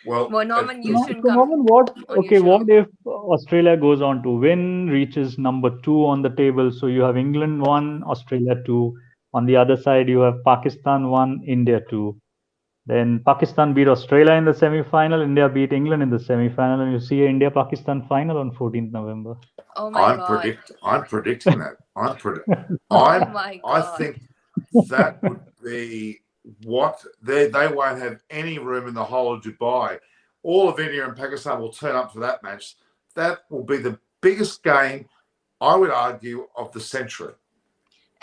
Well, Norman, you No, shouldn't so come Norman, on your what show. if Australia goes on to win, reaches number 2 on the table? So you have England 1, Australia 2. On the other side, you have Pakistan 1, India 2. Then Pakistan beat Australia in the semi-final. India beat England in the semi-final, and you see India-Pakistan final on 14th November. Oh my God. I'm predicting that. Oh my I God. think that would be what they won't have any room in the whole of Dubai. All of India and Pakistan will turn up for that match. That will be the biggest game, I would argue, of the century.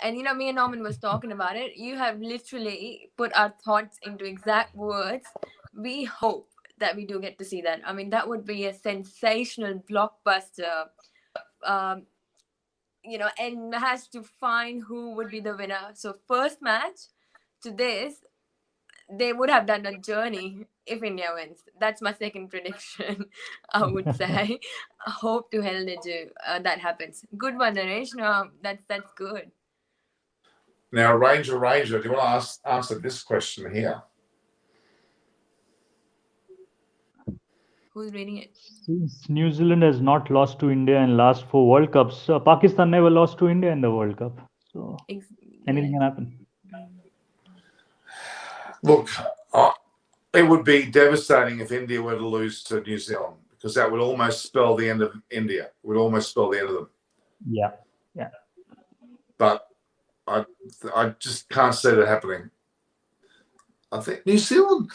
And you know, me and Norman was talking about it. You have literally put our thoughts into exact words. We hope that we do get to see that. I mean, that would be a sensational blockbuster. Um, you know, and has to find who would be the winner. So first match to this, they would have done a journey if India wins. That's my second prediction. I would say. I hope to hell they do. That happens. Good one, Naresh. No, that's good. Now, Ranger, do you want to answer this question here? Who's reading it? Since New Zealand has not lost to India in last 4 World Cups, Pakistan never lost to India in the World Cup. So anything can happen. Look, it would be devastating if India were to lose to New Zealand, because that would almost spell the end of India. It would almost spell the end of them. Yeah. But I just can't see that happening. I think New Zealand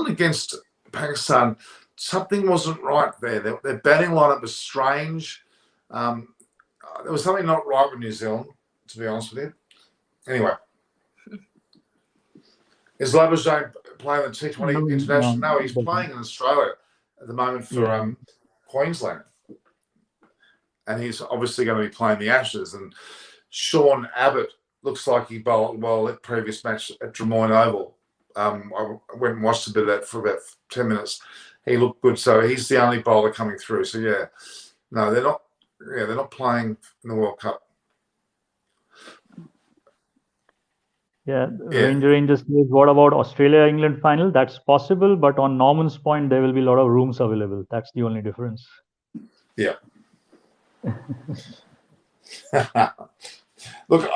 against Pakistan, something wasn't right there. Their batting lineup was strange. There was something not right with New Zealand, to be honest with you. Anyway, is Labuschagne playing the T20 international? No, he's playing in Australia at the moment for Queensland. And he's obviously going to be playing the Ashes. And Sean Abbott looks like he bowled well at previous match at Drummoyne Oval. I went and watched a bit of that for about 10 minutes. He looked good. So he's the only bowler coming through. So, yeah. No, they're not. Yeah, they're not playing in the World Cup. Yeah, Ranger says, what about Australia-England final? That's possible, but on Norman's point, there will be a lot of rooms available. That's the only difference. Yeah. Look,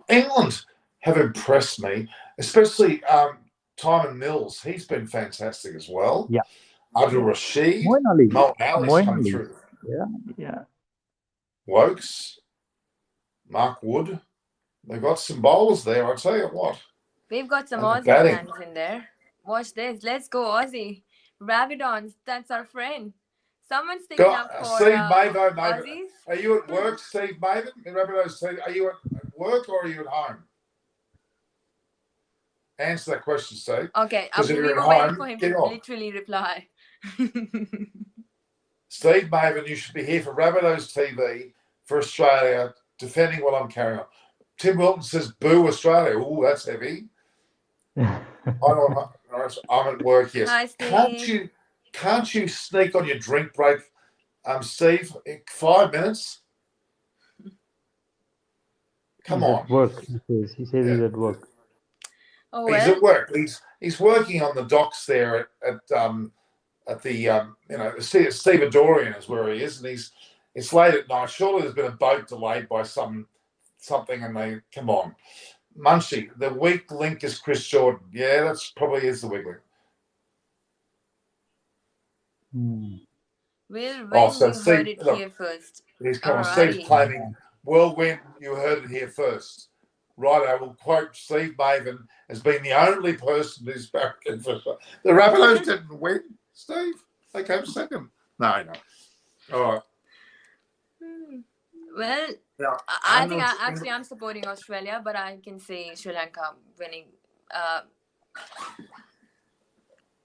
England have impressed me, especially Tymon Mills. He's been fantastic as well. Yeah. Abdul Rashid, Moeen Ali's come through. Yeah. Wokes, Mark Wood. They've got some bowlers there, I'll tell you what. We've got some Aussie fans in there. Watch this. Let's go, Aussie. Rabidons, that's our friend. Someone's sticking up for Steve Mavo, Aussies. Are you at work, Steve Maven? Are you at work or are you at home? Answer that question, Steve. Okay, we will wait for him to literally reply. Steve Maven, you should be here for Rabbitohs TV for Australia, defending what I'm carrying on. Tim Wilton says, boo Australia. Oh, that's heavy. I'm at work, yes. Hi, Steve. Can't you sneak on your drink break, Steve? 5 minutes? Come on. At work, he says he's at work. Oh, well. He's at work. He's working on the docks there at the Stevedorian is where he is, and it's late at night. Surely there's been a boat delayed by something, and they come on. Munchie, the weak link is Chris Jordan. Yeah, that's probably is the weak link. Well, you heard it here first. He's coming. Steve's claiming, well, when you heard it here first. Right, I will quote Steve Maven as being the only person who's barricaded for the Rabbitohs didn't win, Steve. They came second. No. All right. Well, yeah, I think I'm supporting Australia, but I can see Sri Lanka winning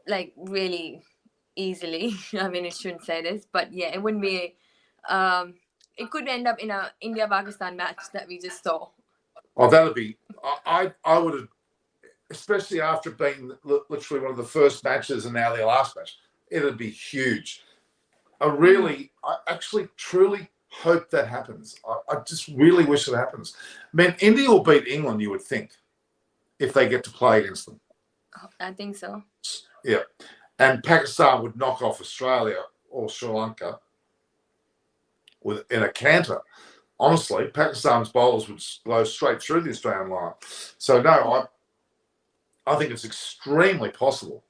like really easily. I mean, it shouldn't say this, but yeah, it wouldn't be it could end up in a India-Pakistan match that we just saw. Oh, that would be I would have, especially after being literally one of the first matches and now their last match, it would be huge. I actually truly hope that happens. I just really wish it happens. Man, India will beat England, you would think, if they get to play against them. I think so. Yeah. And Pakistan would knock off Australia or Sri Lanka in a canter. Honestly, Pakistan's bowlers would go straight through the Australian line. So, no, I think it's extremely possible.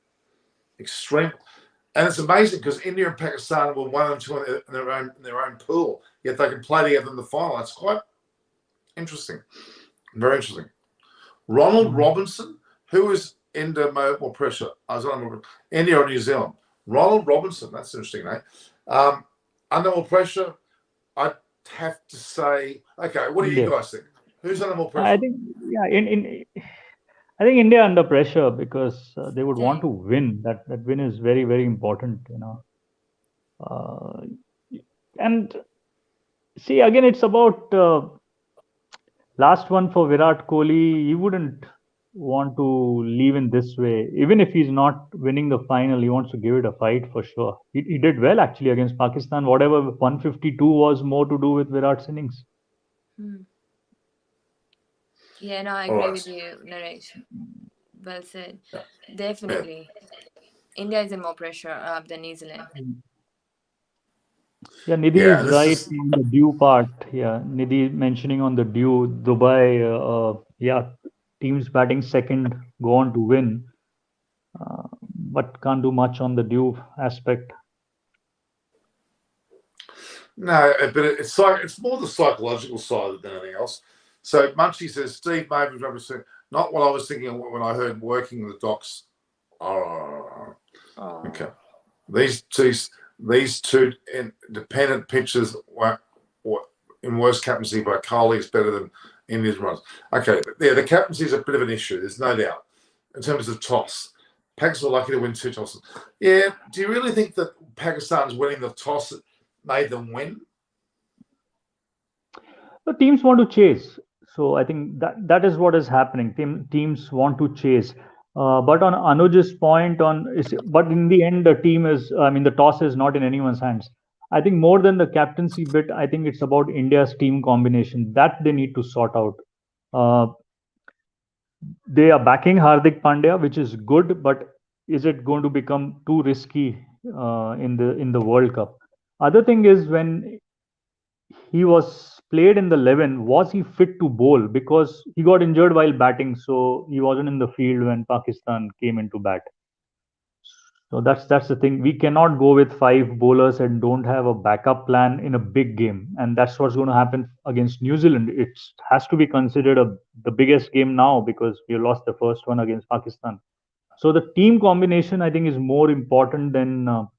Extreme. And it's amazing because India and Pakistan were 1 and 2 in their own pool, yet they can play together in the final. That's quite interesting. Very interesting. Ronald Robinson, who is under more pressure? I was on India or New Zealand. Ronald Robinson, that's an interesting name. Under more pressure, I'd have to say, okay, what do you India. guys think? Who's under more I pressure? think, yeah, I think India under pressure because they would want to Same. win. That win is very, very important, you know. Uh, and see, again, it's about last one for Virat Kohli. He wouldn't want to leave in this way. Even if he's not winning the final, he wants to give it a fight for sure. He did well actually against Pakistan. Whatever 152 was more to do with Virat's innings. Hmm. Yeah, no, I All agree right. with you, Naresh. Well said. Yeah. Definitely. India is in more pressure than New Zealand. Yeah, Nidhi Yeah, is this right is on the due part. Yeah, Nidhi mentioning on the due, Dubai, yeah, teams batting second go on to win, but can't do much on the due aspect. no, but it's more the psychological side than anything else. So Munchie says Steve Maven's representing not what I was thinking when I heard working the docks. Oh, okay. These two independent pitchers were in worst captaincy by Kohli is better than India's runs. Okay, yeah, the captaincy is a bit of an issue. There's no doubt in terms of toss. Pakistan were lucky to win 2 tosses. Yeah, do you really think that Pakistan's winning the toss made them win? The teams want to chase, so I think that is what is happening. Teams want to chase. But on Anuj's point but in the end, the team is, I mean, the toss is not in anyone's hands. I think more than the captaincy bit, I think it's about India's team combination that they need to sort out. Uh, they are backing Hardik Pandya, which is good, but is it going to become too risky in the World Cup? Other thing is when he was played in the 11, was he fit to bowl? Because he got injured while batting, so he wasn't in the field when Pakistan came into bat. So that's the thing. We cannot go with five bowlers and don't have a backup plan in a big game, and that's what's going to happen against New Zealand. It has to be considered the biggest game now because we lost the first one against Pakistan. So the team combination, I think, is more important than how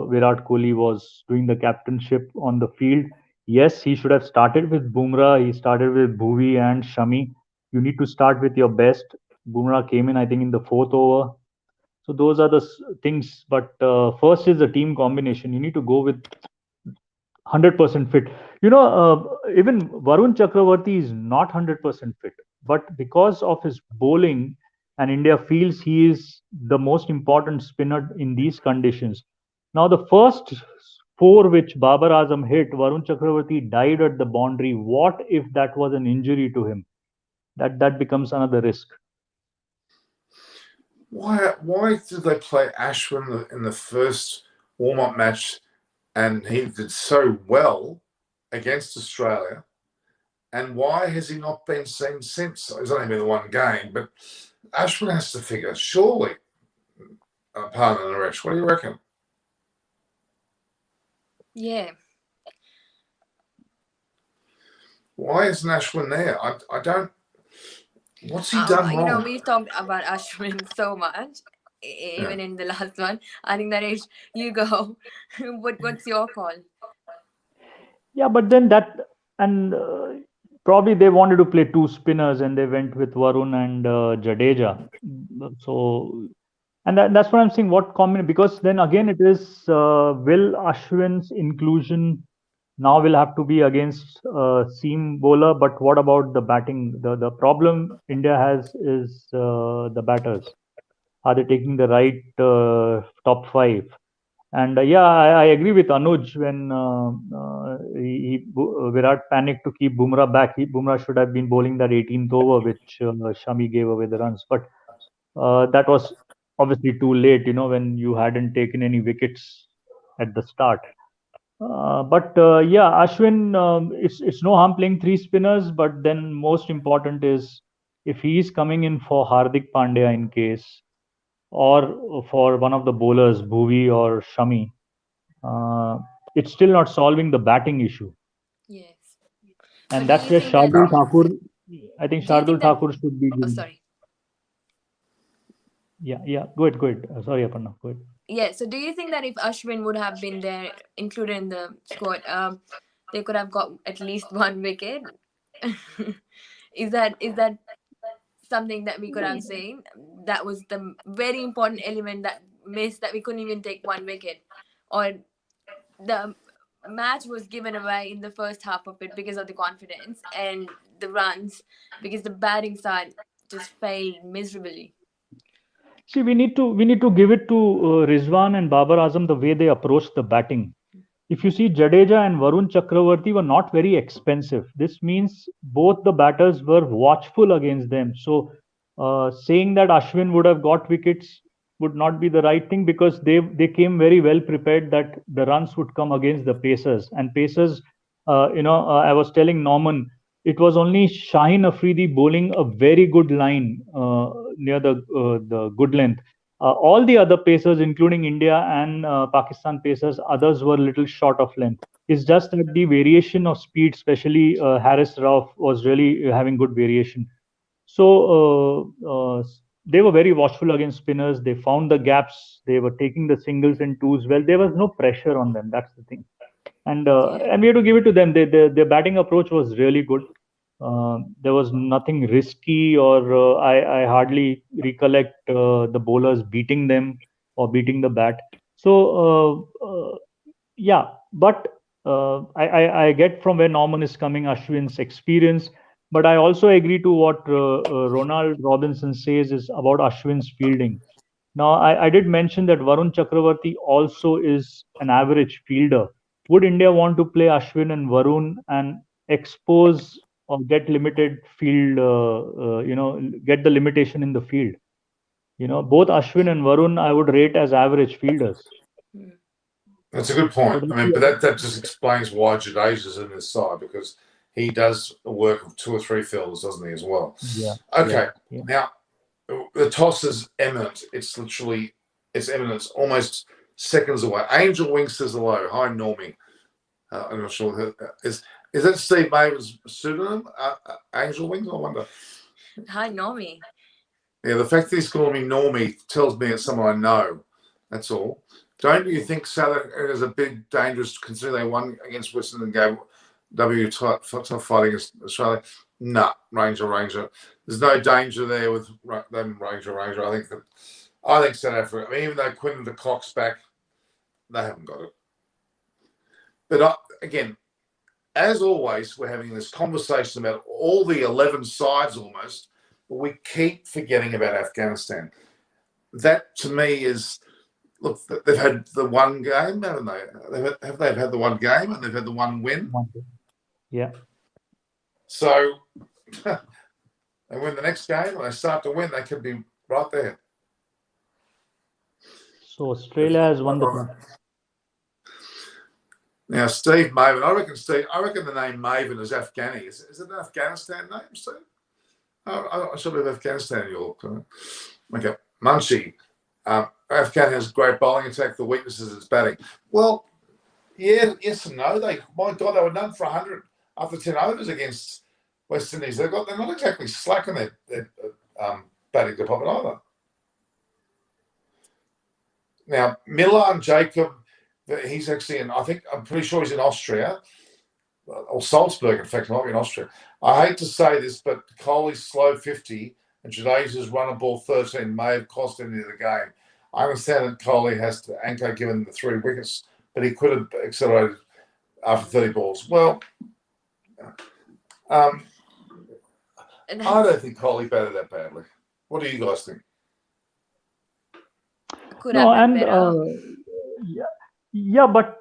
Virat Kohli was doing the captainship on the field. Yes, he should have started with Bumrah. He started with Bhuvi and Shami. You need to start with your best. Bumrah came in, I think, in the fourth over. So those are the things. But first is the team combination. You need to go with 100% fit. Even Varun Chakravarti is not 100% fit, but because of his bowling, and India feels he is the most important spinner in these conditions. Now, the first four which Babar Azam hit, Varun Chakravarti died at the boundary. What if that was an injury to him? That becomes another risk. Why did they play Ashwin in the first warm-up match and he did so well against Australia? And why has he not been seen since? It's only been the one game, but Ashwin has to figure, surely, pardon the rest. What do you reckon? Yeah. Why isn't Ashwin there? I don't. What's he done wrong? We've talked about Ashwin so much, even in the last one. I think Naresh, you go. What's your call? Yeah, but then and probably they wanted to play two spinners and they went with Varun and Jadeja. So, and that's what I'm saying. What combination? Because then again, it is will Ashwin's inclusion now will have to be against seam bowler. But what about the batting? The problem India has is the batters. Are they taking the right top five? And yeah, I agree with Anuj when Virat panicked to keep Bumrah back. Bumrah should have been bowling that 18th over, which Shami gave away the runs. But that was obviously too late, when you hadn't taken any wickets at the start. But yeah, Ashwin, it's no harm playing three spinners, but then most important is if he is coming in for Hardik Pandya in case, or for one of the bowlers, Bhuvi or Shami, uh, it's still not solving the batting issue. Yes. So And do that's you where think that? Shardul Thakur, I think Do you think Shardul that? Thakur should be Oh, given. sorry. Yeah, yeah. Go ahead, go ahead. Sorry, Aparna. Go ahead. Yeah. So do you think that if Ashwin would have been there, included in the squad, they could have got at least one wicket? Is that something that we could have seen? That was the very important element that missed, that we couldn't even take one wicket, or the match was given away in the first half of it because of the confidence and the runs, because the batting side just failed miserably. See, we need to give it to Rizwan and Babar Azam the way they approach the batting. If you see, Jadeja and Varun Chakravarti were not very expensive. This means both the batters were watchful against them. So, saying that Ashwin would have got wickets would not be the right thing, because they came very well prepared that the runs would come against the Pacers. And Pacers, I was telling Norman, it was only Shaheen Afridi bowling a very good line near the good length. All the other pacers, including India and Pakistan pacers, others were little short of length. It's just that the variation of speed, especially Harris Rauf, was really having good variation. So they were very watchful against spinners. They found the gaps. They were taking the singles and twos well. There was no pressure on them. That's the thing. Yeah. And we have to give it to them. Their batting approach was really good. There was nothing risky, or I hardly recollect the bowlers beating them or beating the bat. So yeah, but I get from where Norman is coming, Ashwin's experience, but I also agree to what Ronald Robinson says is about Ashwin's fielding. Now, I did mention that Varun Chakravarti also is an average fielder. Would India want to play Ashwin and Varun and expose or get limited field, get the limitation in the field? Both Ashwin and Varun I would rate as average fielders. Hmm. That's a good So point. I that's mean, but that just explains why Jadeja's in his side, because he does the work of two or three fielders, doesn't he, as well? yeah, yeah, Okay, yeah. now the toss is imminent. It's imminent. It's almost seconds away. Angel Wing says hello. Hi, Normie. I'm not sure is that Steve Maven's pseudonym? Angel Wings, I wonder. Hi, Nomi. Yeah, the fact that he's calling me Normie tells me it's someone I know. That's all. Don't you think South Africa is a big dangerous, considering they won against Western and gave tough fight against Australia? No, Ranger. There's no danger there with them, Ranger. I think South Africa. I mean, even though Quinn de Kock's back, they haven't got it. But again, as always, we're having this conversation about all the 11 sides almost, but we keep forgetting about Afghanistan. That to me is, look, they've had the one game, haven't they? They've had the one game and they've had the one win. Yeah. So they win the next game and they start to win, they could be right there. So Australia has won the. Now, Steve Maven, I reckon the name Maven is Afghani. Is it an Afghanistan name, Steve? I should have Afghanistan, York. Okay. Munchie. Afghan has great bowling attack. The weakness is its batting. Well, yeah, yes and no. My God, they were done for 100 after 10 overs against West Indies. They're not exactly slack in their batting department either. Now, Milan Jacob, he's actually I'm pretty sure he's in Austria, or Salzburg, in fact, not in Austria. I hate to say this, but Kohli's slow 50 and Jadeja's run a ball 13 may have cost him the game. I understand that Kohli has to anchor given the 3 wickets, but he could have accelerated after 30 balls. Well, I don't think Kohli batted that badly. What do you guys think? Could have been And better. yeah, but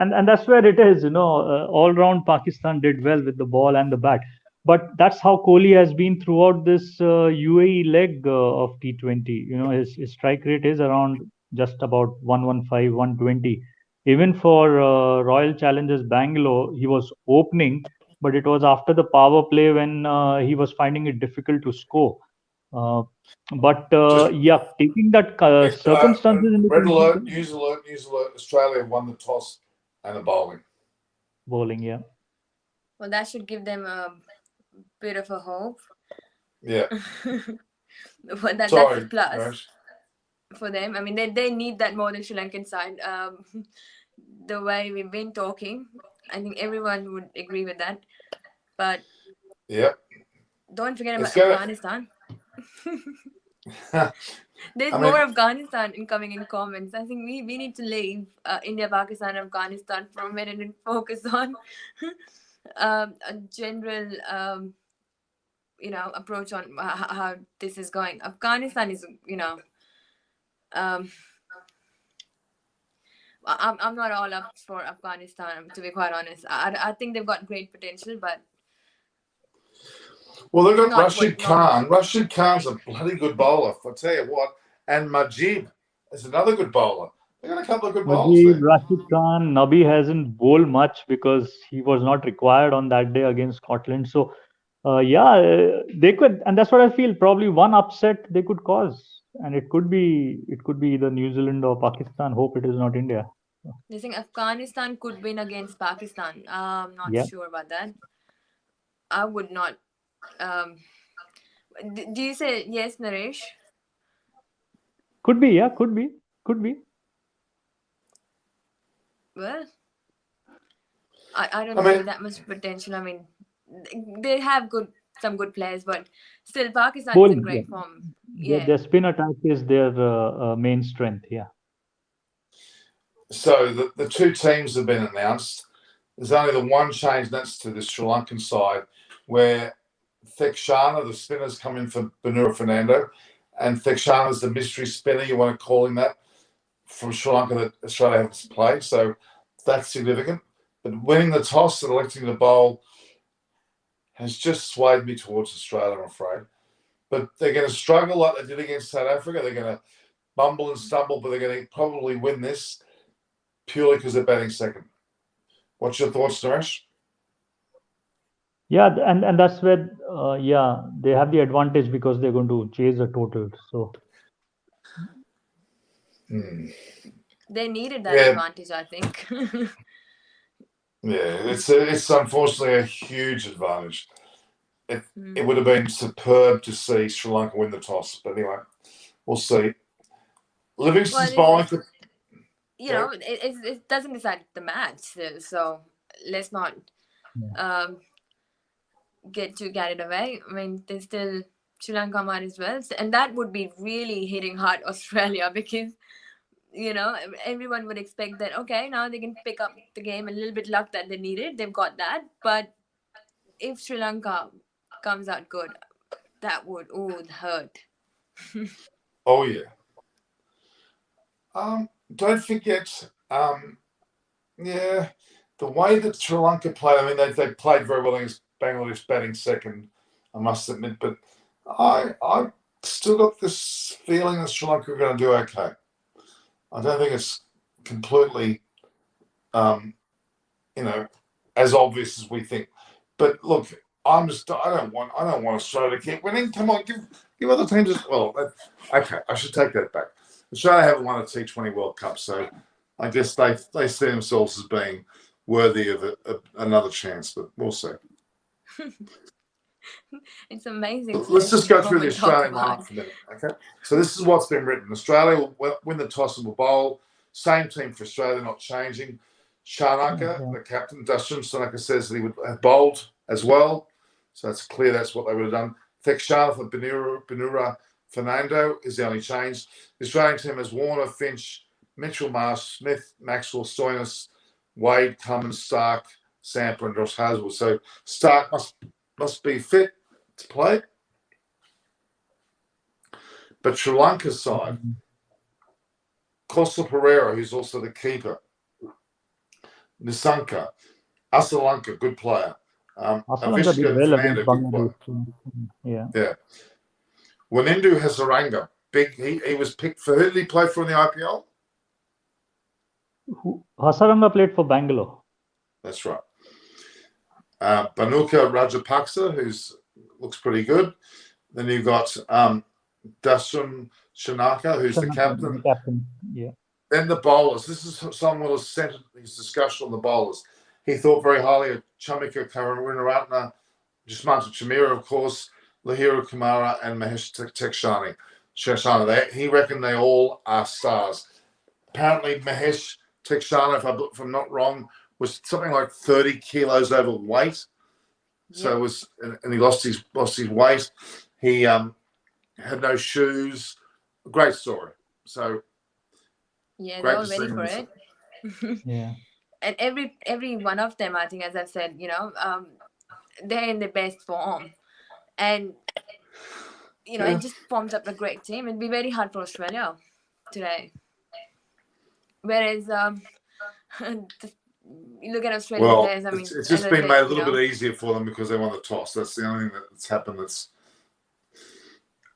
and that's where it is. All round Pakistan did well with the ball and the bat. But that's how Kohli has been throughout this UAE leg of T20. His strike rate is around just about 115, 120. Even for Royal Challengers Bangalore, he was opening. but it was after the power play when he was finding it difficult to score. Uh, but Just yeah, taking that circumstances into red alert, consideration, news alert, news alert. Australia won the toss and the bowling. bowling, yeah. Well, that should give them a bit of a hope. Yeah. But that's Sorry, a plus Naresh. for them. I mean, they need that more than Sri Lankan side. The way we've been talking, I think everyone would agree with that. But Yep. don't forget It's about gonna. Afghanistan. I There's mean, more Afghanistan incoming in comments. I think we need to leave India, Pakistan, Afghanistan for a minute and focus on a general, approach on how this is going. Afghanistan is, um, I'm not all up for Afghanistan, to be quite honest. I think they've got great potential, but well, they've got not Rashid what not. Khan. Rashid Khan's a bloody good bowler. I tell you what, and Majib is another good bowler. They got a couple of good bowlers Majid, there. Rashid Khan, Nabi hasn't bowled much because he was not required on that day against Scotland. So, yeah, they could, and that's what I feel. Probably one upset they could cause, and it could be either New Zealand or Pakistan. Hope it is not India. They think Afghanistan could win against Pakistan. I'm not Yeah, sure about that. I would not. Um, do you say yes, Naresh? could be. Yeah, could be. Well, I don't I see mean, that much potential. I mean, they have some good players, but still, Pakistan is in Bowling. Yeah, great form. Yeah. their spin attack is their main strength. Yeah. so the two teams have been announced. There's only the one change, and that's to the Sri Lankan side, where Thekshana, the spinners, come in for Benura Fernando, and Thekshana's the mystery spinner, you want to call him that, from Sri Lanka that Australia has to play. So that's significant. But winning the toss and electing to bowl has just swayed me towards Australia, I'm afraid. But they're going to struggle like they did against South Africa. They're going to bumble and stumble, but they're going to probably win this purely because they're batting second. What's your thoughts, Naresh? Yeah, and that's where yeah, they have the advantage because they're going to chase the total. So They needed that Yeah, advantage, I think. yeah. It's unfortunately a huge advantage. It Mm. it would have been superb to see Sri Lanka win the toss, but anyway, we'll see. Livingston's Well, bowling. it doesn't decide the match, so let's not yeah. um, get too carried away. I mean, there's still Sri Lanka might as well, and that would be really hitting hard Australia because everyone would expect that okay, now they can pick up the game, a little bit luck that they needed, they've got that. But if Sri Lanka comes out good, that would hurt. Oh yeah. Don't forget. Yeah, the way that Sri Lanka played. I mean, they played very well against Bangladesh batting second. I must admit, but I still got this feeling that Sri Lanka are going to do okay. I don't think it's completely, um, as obvious as we think. But look, I don't want Australia to keep winning. Come on, give other teams as well. Okay, I should take that back. Australia haven't won a T20 World Cup, so I guess they see themselves as being worthy of another chance. But we'll see. It's amazing to Let's just go through when the we talk Australian about. lineup for a minute. Okay, so this is what's been written. Australia will win the toss and will bowl. Same team for Australia, not changing. Shanaka, Yeah. the captain, Dustin Shanaka says that he would have bowled as well. So it's clear that's what they would have done. Thekshana for Benura Fernando is the only change. The Australian team has Warner, Finch, Mitchell, Marsh, Smith, Maxwell, Stoinis, Wade, Cummins, Stark, Samper, and Josh Haswell. So Stark must be fit to play. But Sri Lanka's side, Costa Pereira, who's also the keeper, Nisanka, Asalanka, good player. Asalanka did Avishka well Fernando, against good player. Bangladesh. Yeah. Yeah. Wanindu Hasaranga, big. He was picked for. Who did he play for in the IPL? Hasaranga played for Bangalore. That's right. Banuka Rajapaksa, who's looks pretty good. Then you've got Dasun Shanaka, who's the captain. The captain. Yeah. Then the bowlers. This is someone who centered his discussion on the bowlers. He thought very highly of Chamika Karunaratne, Jasmanta Chamira, of course, Lahira Kumara, and Mahesh Tekshani. He reckoned they all are stars. Apparently, Mahesh Tekshani, if I'm not wrong, was something like 30 kilos overweight. So it was, and he lost his weight. He had no shoes. Great story. So yeah, they're all ready for it. Yeah. And every one of them, I think, as I've said, they're in the best form, and it just forms up a great team. It'd be very hard for Australia today. Whereas, you look at Australian players. I mean, it's just been made a little bit easier for them because they won the toss. That's the only thing that's happened.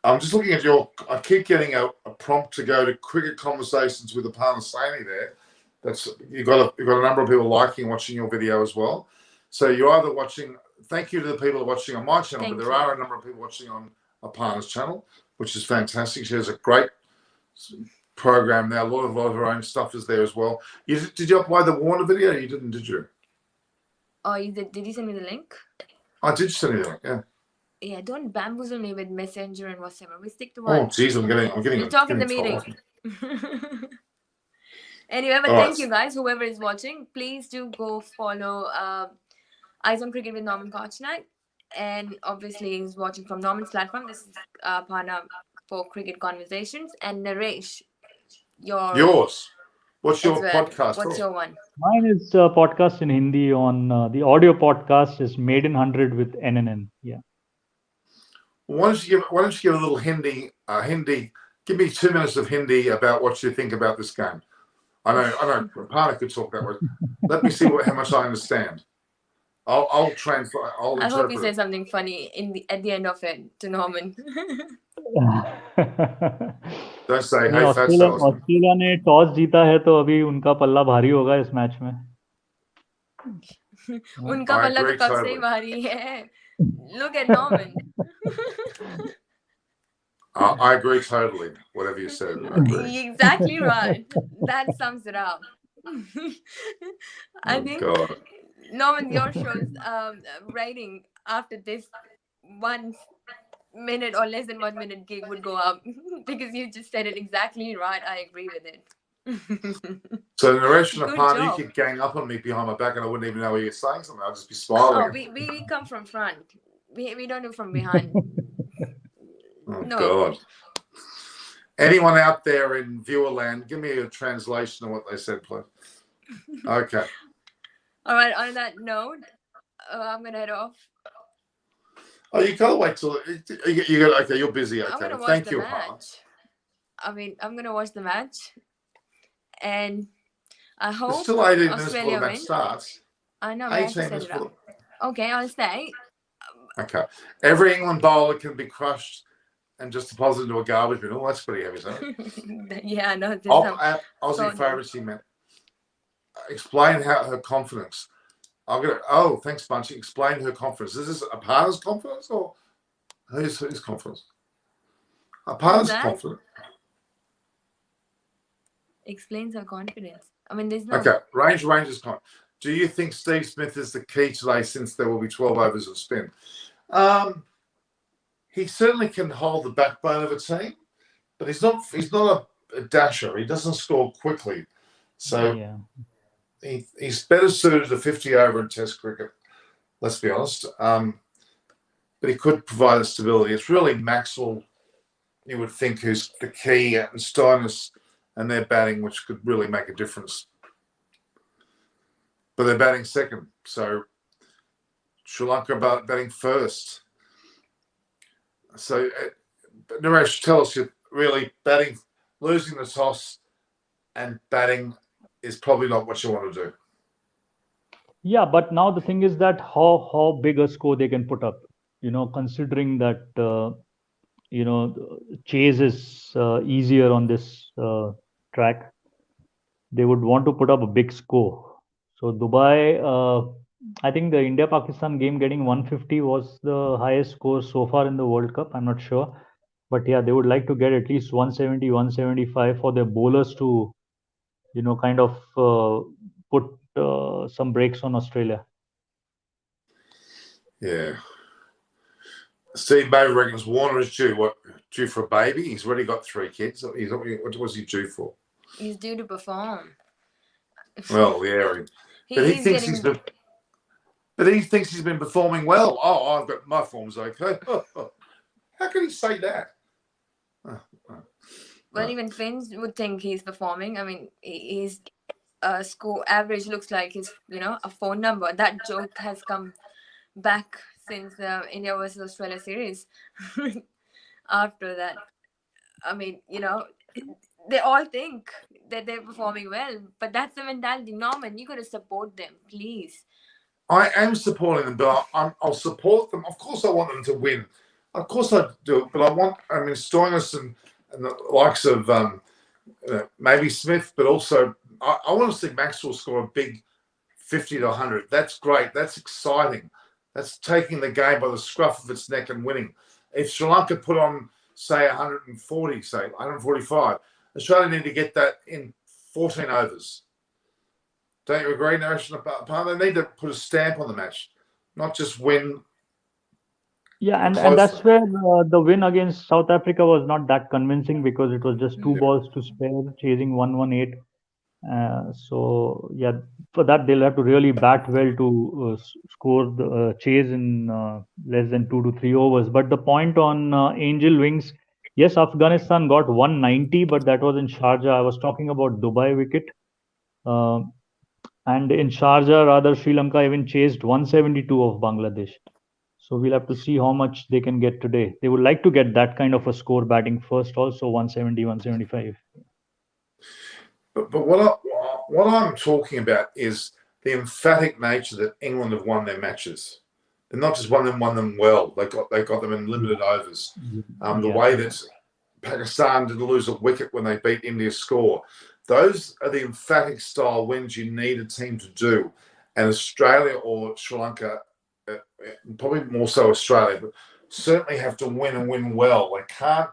I'm just looking at I keep getting a prompt to go to cricket conversations with Aparna Saini there. You've got a number of people liking watching your video as well. So you're either watching. Thank you to the people watching on my channel, but there are a number of people watching on Aparna's channel, which is fantastic. She has a great program now. A lot of her own stuff is there as well. Did you upload the Warner video? You didn't, did you? Oh, you did. Did you send me the link? I did send you the link. Yeah. Yeah, don't bamboozle me with Messenger and whatever. We stick to one. Oh, geez, I'm getting. We'll talk in the meeting. Anyway, but thank you guys, whoever is watching. Please do go follow Eyes on Cricket with Norman Kochnak. And obviously, he's watching from Norman's platform. This is Pana for Cricket Conversations. And Naresh, yours. What's your podcast? What's your one? Mine is a podcast in Hindi on the audio podcast is Made in 100 with NNN. Yeah. Why don't you give a little Hindi? Give me 2 minutes of Hindi about what you think about this game. I know. Parna could talk that way. Let me see how much I understand. I'll translate. I hope you say something funny at the end of it to Norman. Don't say, hey, Australia ने toss जीता है तो अभी उनका पल्ला भारी होगा इस मैच में. उनका पल्ला तो कब से ही भारी है. Look at Norman. I agree totally. Whatever you said. Exactly right. That sums it up. I think, God. Norman, your show's rating after this 1 minute or less than 1 minute gig would go up because you just said it exactly right. I agree with it. So Naresh and Aparna, you could gang up on me behind my back and I wouldn't even know you're saying something. I'll just be smiling. Oh, we come from front. We don't do from behind. No. God. Anyone out there in viewer land, give me a translation of what they said, please. Okay. All right. On that note, I'm gonna head off. Oh, you gotta wait till okay. You're busy. Okay. Thank you, match. I mean, I'm gonna watch the match, and I hope it's still 18 minutes Australia before the match starts. I know. 18 minutes before. Okay, I'll stay. Okay. Every England bowler can be crushed and just deposited into a garbage bin. Oh, that's pretty heavy, isn't it? Yeah, I know. Aussie favourites, meant. Explain her confidence. Thanks, Bunchy. Explain her confidence. Is this Aparna's confidence or whose confidence? Aparna's confidence. Explains her confidence. I mean, there's no. Okay, Ranger's confidence. Do you think Steve Smith is the key today since there will be 12 overs of spin? He certainly can hold the backbone of a team, but he's not a dasher. He doesn't score quickly. So yeah. He's better suited to 50 over in Test cricket, let's be honest. But he could provide a stability. It's really Maxwell, you would think, who's the key, and Stoinis and their batting, which could really make a difference. But they're batting second. So Sri Lanka batting first. So, Naresh, tell us, you're really batting, losing the toss and batting is probably not what you want to do. Yeah, but now the thing is that how big a score they can put up, considering that, chase is easier on this track. They would want to put up a big score. So Dubai, I think the India-Pakistan game getting 150 was the highest score so far in the World Cup. I'm not sure. But yeah, they would like to get at least 170, 175 for their bowlers to, kind of put some brakes on Australia. Yeah. Steve Bailey reckons Warner is due for a baby. He's already got 3 kids. What was he due for? He's due to perform. Well, yeah, but he thinks he's been. But he thinks he's been performing well. Oh, I've got my form's okay. How can he say that? Well, even Finns would think he's performing. I mean, his score average looks like his, a phone number. That joke has come back since the India versus Australia series. After that, I mean, they all think that they're performing well, but that's the mentality. Norman, you got to support them, please. I am supporting them, but I'll support them. Of course, I want them to win. Of course, I do. But Stoinis and the likes of maybe Smith, but also I want to see Maxwell score a big 50 to 100. That's great. That's exciting. That's taking the game by the scruff of its neck and winning. If Sri Lanka put on, say, 140, say 145, Australia need to get that in 14 overs. Don't you agree, National Partner? They need to put a stamp on the match, not just win. Yeah, and that's where the win against South Africa was not that convincing because it was just 2 balls to spare, chasing 118. So yeah, for that they'll have to really bat well to score the chase in less than 2 to 3 overs. But the point on Angel Wings, yes, Afghanistan got 190, but that was in Sharjah. I was talking about Dubai wicket. And in Sharjah, rather, Sri Lanka even chased 172 of Bangladesh. So we'll have to see how much they can get today. They would like to get that kind of a score batting first, also 170, 175. But what I'm talking about is the emphatic nature that England have won their matches. They're not just won them well. They got them in limited overs. The way that Pakistan didn't lose a wicket when they beat India's score. Those are the emphatic style wins you need a team to do. And Australia or Sri Lanka, probably more so Australia, but certainly have to win and win well. They can't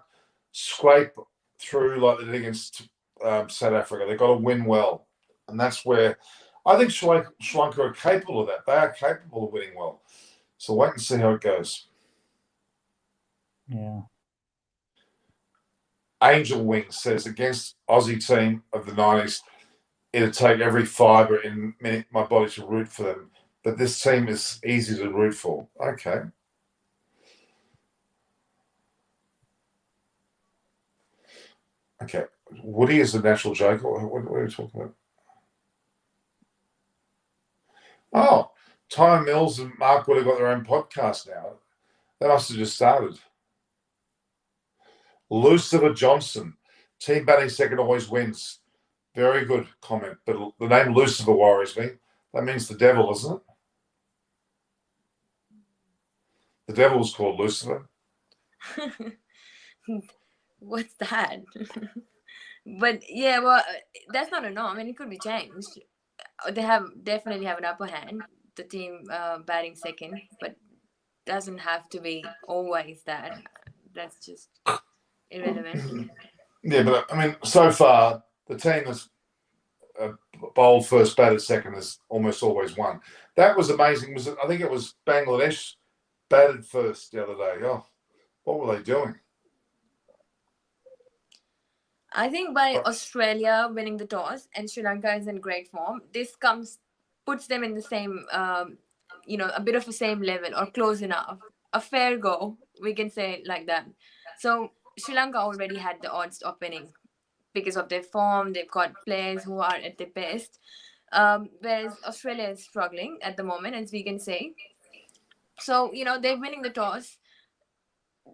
scrape through like they did against South Africa. They've got to win well. And that's where I think Sri Lanka are capable of that. They are capable of winning well. So wait and see how it goes. Yeah. Angel Wings says, against Aussie team of the 90s, it'd take every fibre in my body to root for them. But this team is easy to root for. Okay. Okay. Woody is a natural joker. What are we talking about? Oh, Ty Mills and Mark Wood have got their own podcast now. They must have just started. Lucifer Johnson, team batting second always wins. Very good comment. But the name Lucifer worries me. That means the devil, isn't it? The devil's called Lucifer. What's that? But yeah, well, that's not a no. I mean, it could be changed. They definitely have an upper hand, the team batting second, but doesn't have to be always that. That's just irrelevant. Yeah, but I mean, so far the team that's bowled first, batted second has almost always won. That was amazing. I think it was Bangladesh batted first the other day. Oh, what were they doing? I think by Australia winning the toss and Sri Lanka is in great form, this puts them in the same, a bit of the same level or close enough. A fair go, we can say it like that. So Sri Lanka already had the odds of winning because of their form. They've got players who are at their best. Whereas Australia is struggling at the moment, as we can say. So, they're winning the toss.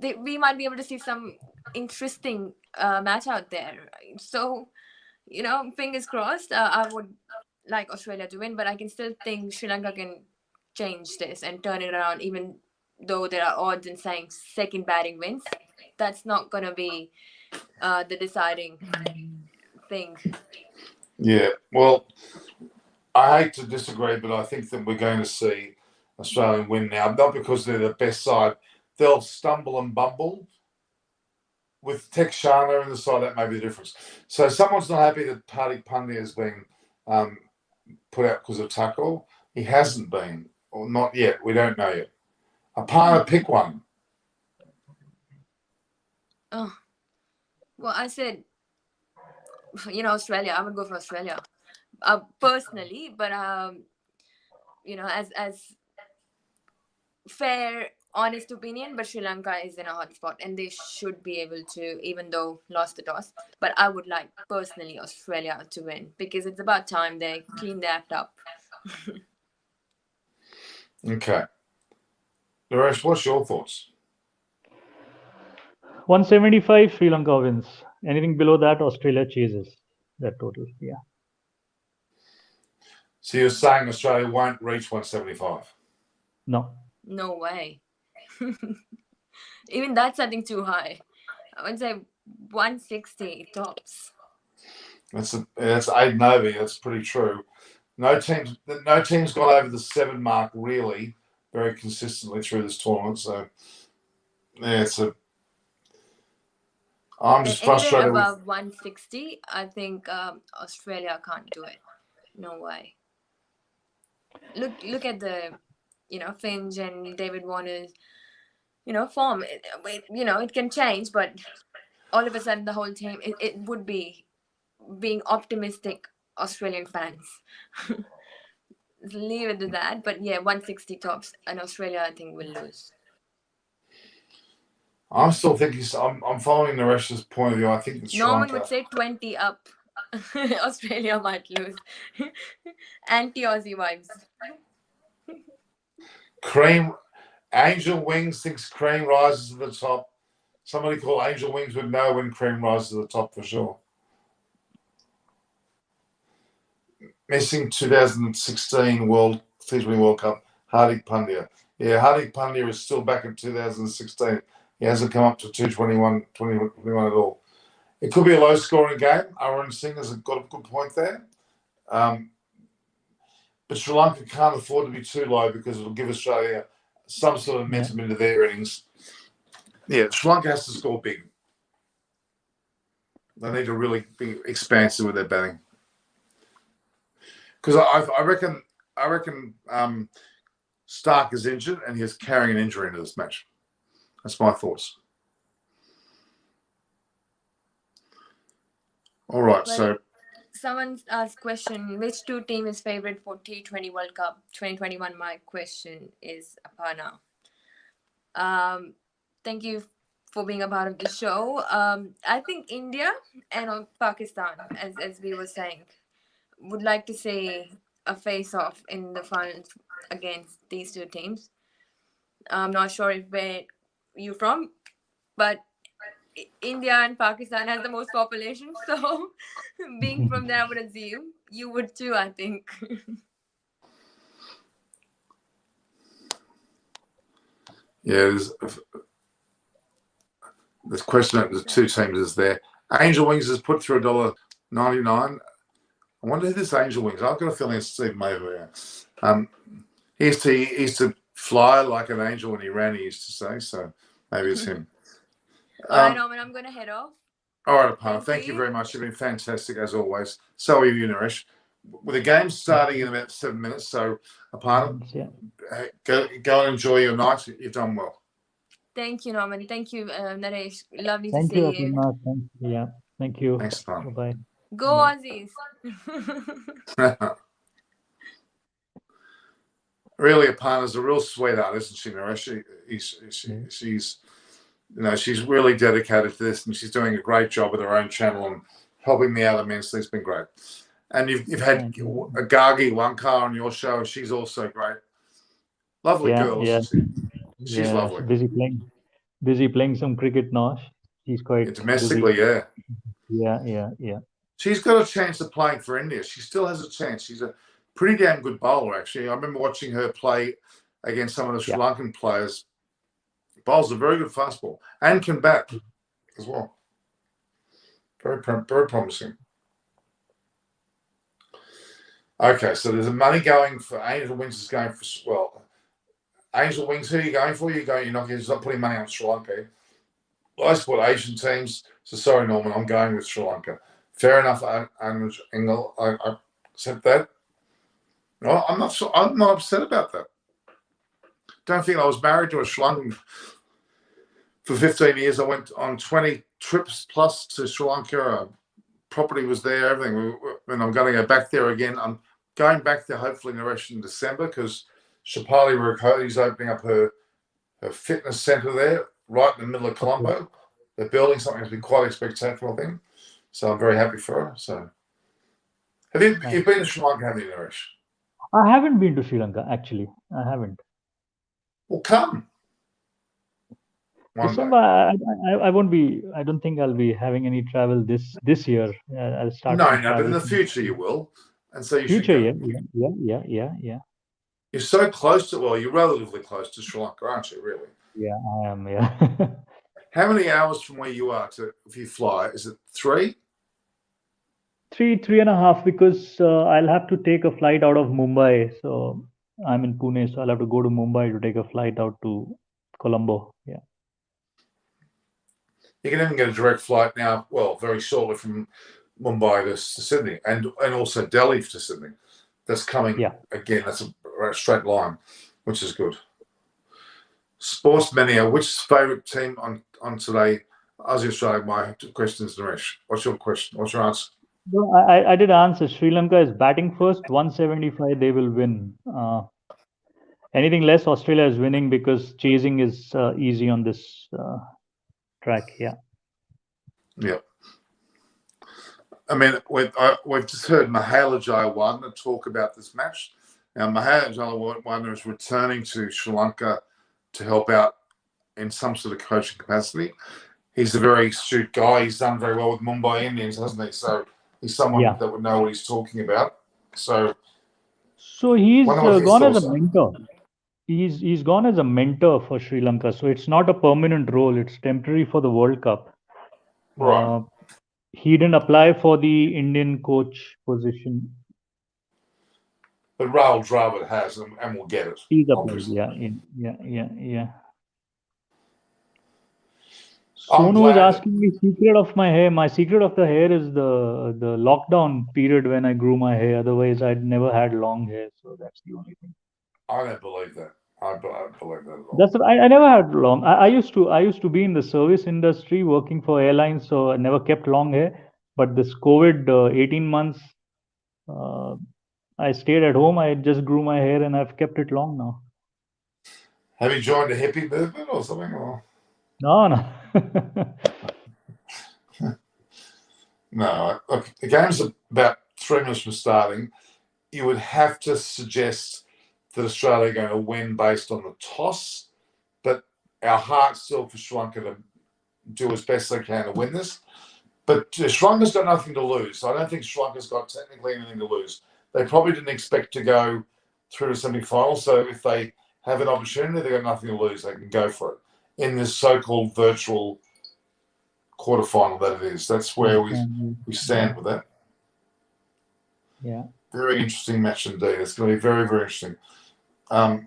We might be able to see some interesting match out there. So, fingers crossed. I would like Australia to win, but I can still think Sri Lanka can change this and turn it around, even though there are odds in saying second batting wins. That's not going to be the deciding thing. Yeah, well, I hate to disagree, but I think that we're going to see Australia win now, not because they're the best side. They'll stumble and bumble. With Texana in the side, that may be the difference. So someone's not happy that Hardik Pandya has been put out because of tackle. He hasn't been, or not yet. We don't know yet. Apana, pick one. Oh, well, I said, Australia. I would go for Australia, personally. But as fair, honest opinion, but Sri Lanka is in a hot spot and they should be able to, even though lost the toss. But I would like personally Australia to win because it's about time they clean their act up. Okay. Naresh, what's your thoughts? 175, Sri Lanka wins. Anything below that, Australia chases that total. Yeah. So you're saying Australia won't reach 175? No. No way. Even that's, I think, too high. I would say 160 tops. That's 8 over. That's pretty true. No team's gone over the 7 mark really very consistently through this tournament. So yeah, I'm just Anywhere frustrated above 160, I think Australia can't do it. No way. Look at the, Finch and David Warner's, form. It can change, but all of a sudden the whole team, it would be being optimistic Australian fans. Leave it to that. But yeah, 160 tops, and Australia, I think, will lose. I'm still thinking. I'm following Naresh's point of view. I think that Sri Norman Lanka would say 20 up. Australia might lose. Anti-Aussie vibes. Cream Angel Wings thinks Cream rises to the top. Somebody called Angel Wings would know when Cream rises to the top for sure. Missing 2016 T20 World Cup, Hardik Pandya. Yeah, Hardik Pandya is still back in 2016. He hasn't come up to 2021 at all. It could be a low-scoring game. Arun Singh has got a good point there. But Sri Lanka can't afford to be too low because it'll give Australia some sort of momentum into their innings. Yeah, Sri Lanka has to score big. They need to really be expansive with their batting. Because I reckon Stark is injured and he's carrying an injury into this match. That's my thoughts. All right, so someone asked question, which 2 team is favorite for T20 World Cup 2021? My question is Aparna. Thank you for being a part of the show. I think India and Pakistan, as we were saying, would like to see a face-off in the finals against these 2 teams. I'm not sure where you're from, but India and Pakistan has the most population, so being from there, I would assume you would too, I think. yeah, this question of the 2 teams is there. Angel Wings has put through $1.99. I wonder who this Angel Wings. I've got a feeling it's Steve Maver. He used to fly like an angel when he ran. He used to say so. Maybe it's him. All right, Norman, I'm going to head off. All right, Aparna. Thank you very much. You've been fantastic as always. So are you, Naresh. With the game starting in about 7 minutes, so Aparna, go and enjoy your night. You've done well. Thank you, Norman. Thank you, Naresh. Lovely Thank to you, see you. Aparna. Yeah. Thank you. Thanks, Aparna. Bye-bye. Go Aussies. Really, Aparna's a real sweetheart, isn't she, Naresh? She's she's really dedicated to this, and she's doing a great job with her own channel and helping me out immensely. It's been great. And you've had Gargi LANKA on your show. She's also great. Lovely girl, isn't she? She's lovely. Busy playing some cricket now. She's quite domestically, busy. Yeah. She's got a chance of playing for India. She still has a chance. She's a pretty damn good bowler, actually. I remember watching her play against some of the Sri Lankan players. Bowls a very good fastball and can bat as well. Very promising. Okay, so there's money going for Angel Wings is going for, well, Angel Wings, who are you going for? You're not putting money on Sri Lanka. I support Asian teams, so sorry, Norman, I'm going with Sri Lanka. Fair enough, Engel. I accept that. No, I'm not upset about that. Don't think I was married to a Sri Lankan for 15 years. I went on 20 trips plus to Sri Lanka. Property was there, everything. And I'm going to go back there again. I'm going back there hopefully in December because Shapali Rukoti is opening up her fitness centre there, right in the middle of Colombo. They're building something that's been quite a spectacular thing. So I'm very happy for her. So, have you Nice. you've been to Sri Lanka, haven't you, Naresh? I haven't been to Sri Lanka, actually. I haven't. Well, come. One December, day. I won't be. I don't think I'll be having any travel this year. I'll start to No, travel. but in the future you will, and so you should Future, go. yeah. You're so close to, well, you're relatively close to Sri Lanka, aren't you? Really? Yeah, I am. Yeah. How many hours from where you are to, if you fly, is it 3? 3.5, because I'll have to take a flight out of Mumbai. So I'm in Pune, so I'll have to go to Mumbai to take a flight out to Colombo. Yeah. You can even get a direct flight now, well, very shortly from Mumbai to Sydney, and also Delhi to Sydney. That's coming again. That's a straight line, which is good. Sports Mania, which favourite team on today? Aussie Australia, my question is Naresh. What's your question? What's your answer? No, I did answer. Sri Lanka is batting first, 175. They will win. Anything less, Australia is winning because chasing is easy on this track. Yeah. Yeah. I mean, we've just heard Mahela Jayawardene talk about this match. Now, Mahela Jayawardene is returning to Sri Lanka to help out in some sort of coaching capacity. He's a very astute guy. He's done very well with Mumbai Indians, hasn't he? So he's someone that would know what he's talking about. So he's gone as a mentor. He's gone as a mentor for Sri Lanka. So it's not a permanent role. It's temporary for the World Cup. Right. He didn't apply for the Indian coach position. But Rahul Dravid has, and will get it. He's applied. Yeah. Sonu was asking me secret of my hair. My secret of the hair is the lockdown period when I grew my hair. Otherwise, I'd never had long hair. So that's the only thing. I don't believe that. I don't believe that at all. That's I never had long. I used to be in the service industry working for airlines, so I never kept long hair. But this COVID 18 months, I stayed at home. I just grew my hair and I've kept it long now. Have you joined a hippie movement or something? Or? No. No. Look, the game's about 3 minutes from starting. You would have to suggest that Australia are going to win based on the toss, but our heart's still for Sri Lanka to do as best they can to win this. But Sri Lanka's got nothing to lose. I don't think Sri Lanka's got technically anything to lose. They probably didn't expect to go through to semi-final, so if they have an opportunity, they've got nothing to lose. They can go for it in this so-called virtual quarterfinal that it is. That's where we stand with that. Yeah. Very interesting match indeed. It's going to be very, very interesting. I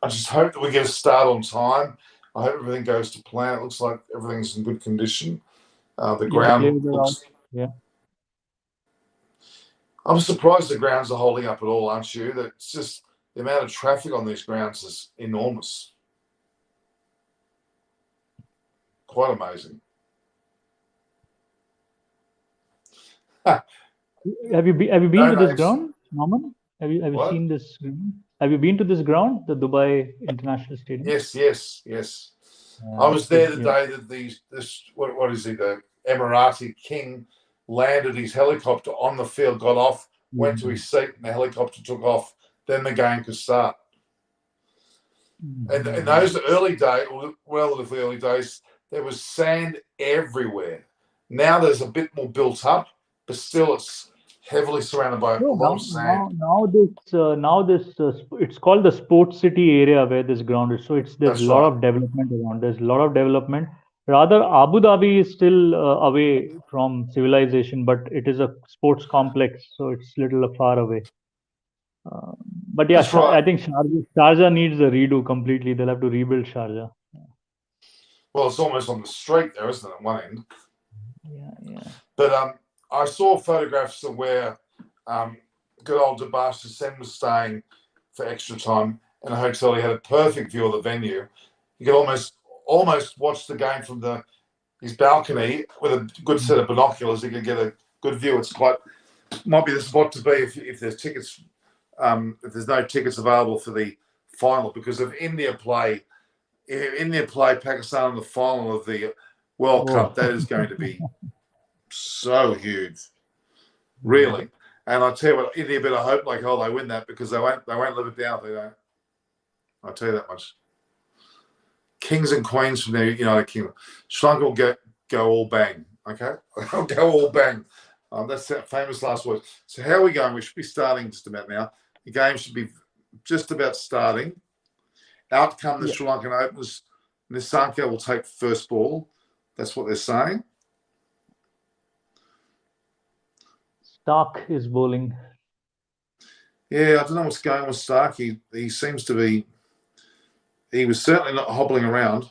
just hope that we get a start on time. I hope everything goes to plan. It looks like everything's in good condition. The ground looks... Yeah. I'm surprised the grounds are holding up at all, aren't you? That's just the amount of traffic on these grounds is enormous. Quite amazing. Have you been to this ground, Norman? Have you seen this ground? Have you been to this ground, the Dubai International Stadium? Yes. I was there the day that what is he, the Emirati king landed his helicopter on the field, got off, went to his seat, and the helicopter took off. Then the game could start. And in those early days, relatively early days, there was sand everywhere. Now there's a bit more built up, but still it's heavily surrounded by a lot of sand. Now this it's called the Sports City area where this ground is. So there's a lot of development around. There's a lot of development. Rather, Abu Dhabi is still away from civilization, but it is a sports complex, so it's little far away. Uh, but yeah, That's right. I think Sharjah needs a redo completely. They'll have to rebuild Sharjah. Well, it's almost on the street there, isn't it, at one end? Yeah. But I saw photographs of where good old Debash Hussain was staying for extra time in a hotel. He had a perfect view of the venue. You could almost watch the game from his balcony with a good set of binoculars. You could get a good view. It's might be the spot to be if there's tickets. If there's no tickets available for the final, because if India play Pakistan in the final of the World Cup, that is going to be so huge, really. And I tell you what, India better hope like hell they win that, because they won't live it down if they don't. I'll tell you that much. Kings and queens from the United Kingdom. Sri Lanka will go all bang. Okay, they'll go all bang. That's that famous last words. So how are we going? We should be starting just about now. The game should be just about starting. Out come the Sri Lankan openers. Nisanka will take first ball. That's what they're saying. Stark is bowling. Yeah, I don't know what's going on with Stark. He seems to be. He was certainly not hobbling around.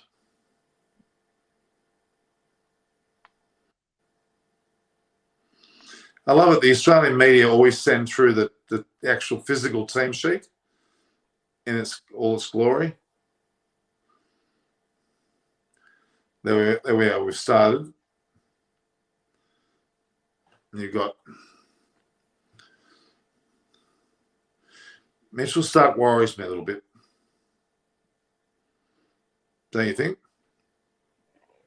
I love it. The Australian media always send through the actual physical team sheet in all its glory. There we are. We've started. And you've got Mitchell Stark worries me a little bit. Don't you think?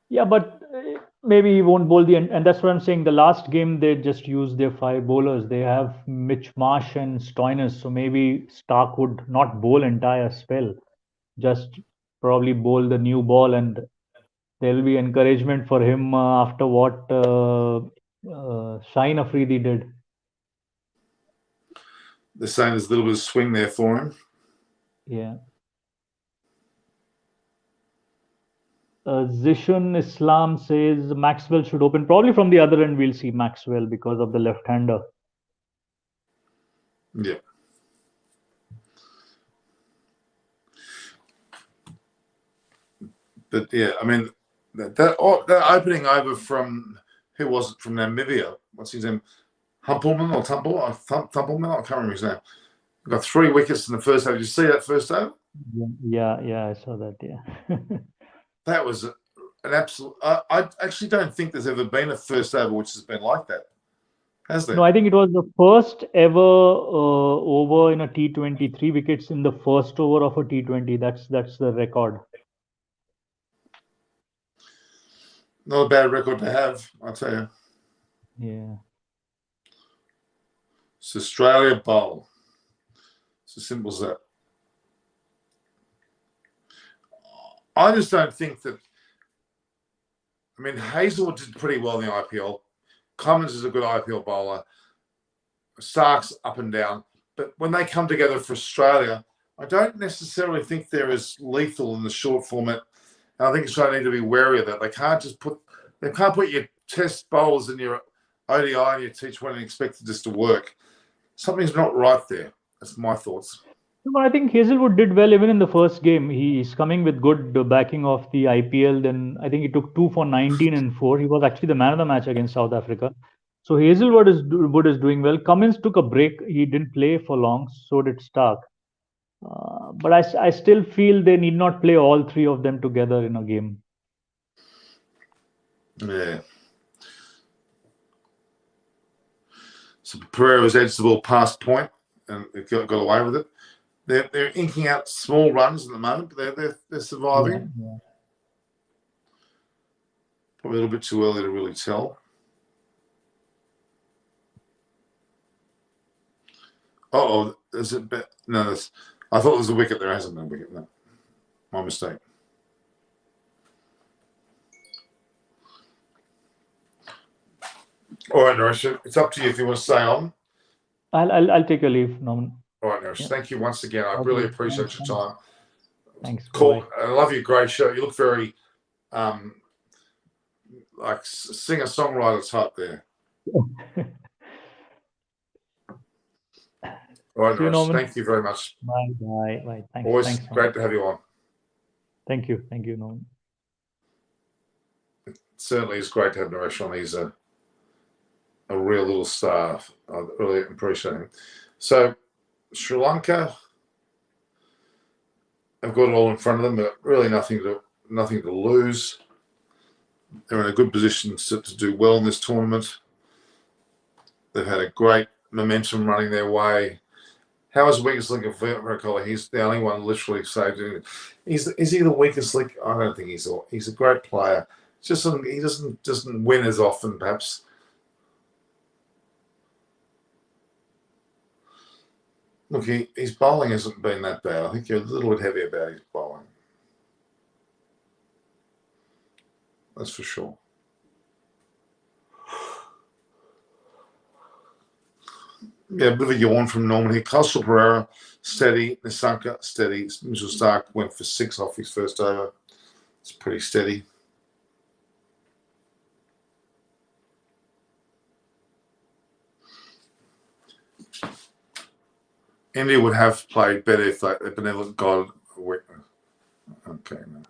Yeah, but maybe he won't bowl and that's what I'm saying. The last game they just used their 5 bowlers. They have Mitch Marsh and Stoinis, so maybe Stark would not bowl entire spell, just probably bowl the new ball, and there'll be encouragement for him after what Shine Afridi did. They're saying there's a little bit of swing there for him. Yeah. Zishun Islam says Maxwell should open. Probably from the other end, we'll see Maxwell because of the left-hander. Yeah. But yeah, I mean, that opening over from, who was it, from Namibia? What's his name? Humpelman or Thumpelman? I can't remember his name. Got 3 wickets in the first over. Did you see that first over? Yeah, I saw that. Yeah. That was an absolute. I actually don't think there's ever been a first over which has been like that. Has there? No, I think it was the first ever over in a T20, 3 wickets in the first over of a T20. That's the record. Not a bad record to have, I'll tell you. Yeah. It's Australia bowl. It's as simple as that. I just don't think that. I mean, Hazelwood did pretty well in the IPL. Cummins is a good IPL bowler. Stark's up and down. But when they come together for Australia, I don't necessarily think they're as lethal in the short format. And I think Australia need to be wary of that. They can't put your test bowlers in your ODI and your T20 and expect it just to work. Something's not right there. That's my thoughts. But I think Hazelwood did well even in the first game. He's coming with good backing of the IPL. Then I think he took 2 for 19 and 4. He was actually the man of the match against South Africa. So Hazelwood is doing well. Cummins took a break. He didn't play for long. So did Stark. But I still feel they need not play all 3 of them together in a game. Yeah. So Pereira was edged the ball past point and it got away with it. They're inking out small runs at the moment, but they're surviving. Yeah. Probably a little bit too early to really tell. Oh, is it? No, I thought there was a wicket. There hasn't been a wicket. No, my mistake. All right, Naresh, it's up to you if you want to stay on. I'll take a leave, Norman. All right, Naresh, Thank you once again. I really appreciate your time. Thanks. Cool. I love you. Great show. You look very like singer-songwriter type there. All right, See you, Norris. Norman. Thank you very much. Bye. Thanks. Always Thanks, great Norman. to have you on. Thank you, Norman. It certainly is great to have Naresh on. He's a real little star. I really appreciate him. So Sri Lanka have got it all in front of them, but really nothing to lose. They're in a good position to do well in this tournament. They've had a great momentum running their way. How is the weakest link of Virat Kohli? He's the only one literally saved it. Is he the weakest link? I don't think he's a great player. Just he doesn't win as often, perhaps. Look, his bowling hasn't been that bad. I think you're a little bit heavy about his bowling. That's for sure. Yeah, a bit of a yawn from Norman here. Castle Pereira, steady. Nissanka, steady. Mitchell Stark went for 6 off his first over. It's pretty steady. India would have played better if the benevolent God. Okay, no.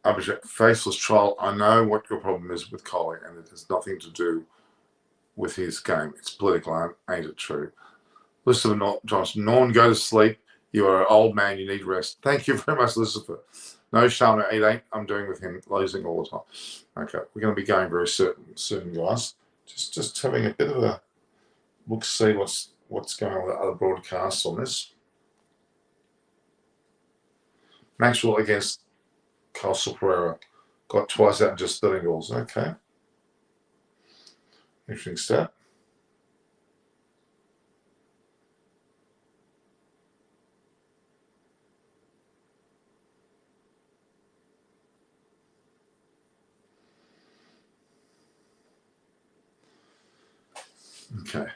Abhishek, faceless trial. I know what your problem is with Kohli, and it has nothing to do with his game. It's political, ain't it true? Lucifer Johnson, Norman, go to sleep. You are an old man. You need rest. Thank you very much, Lucifer. No Sharma 8-8. I'm doing with him, losing all the time. Okay, we're going to be going very soon, guys. Just having a bit of a look, see what's going on with other broadcasts on this. Maxwell against Castle Pereira. Got twice out in just 13 goals. Okay. Interesting stat. Okay.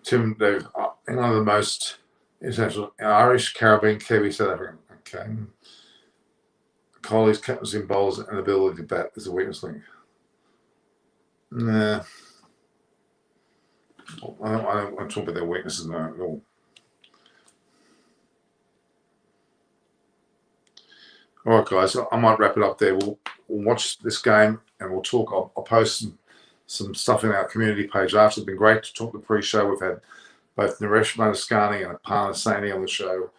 Tim, one of the most international Irish, Caribbean, Kiwi, South African. Okay. Kohli's captaincy in bowls and ability to bat is a weakness link. Nah. I don't want to talk about their weaknesses now at all. All right, guys, I might wrap it up there. We'll watch this game and we'll talk. I'll post some stuff in our community page after. It's been great to talk the pre-show. We've had both Naresh Madaskani and Aparna Saini on the show,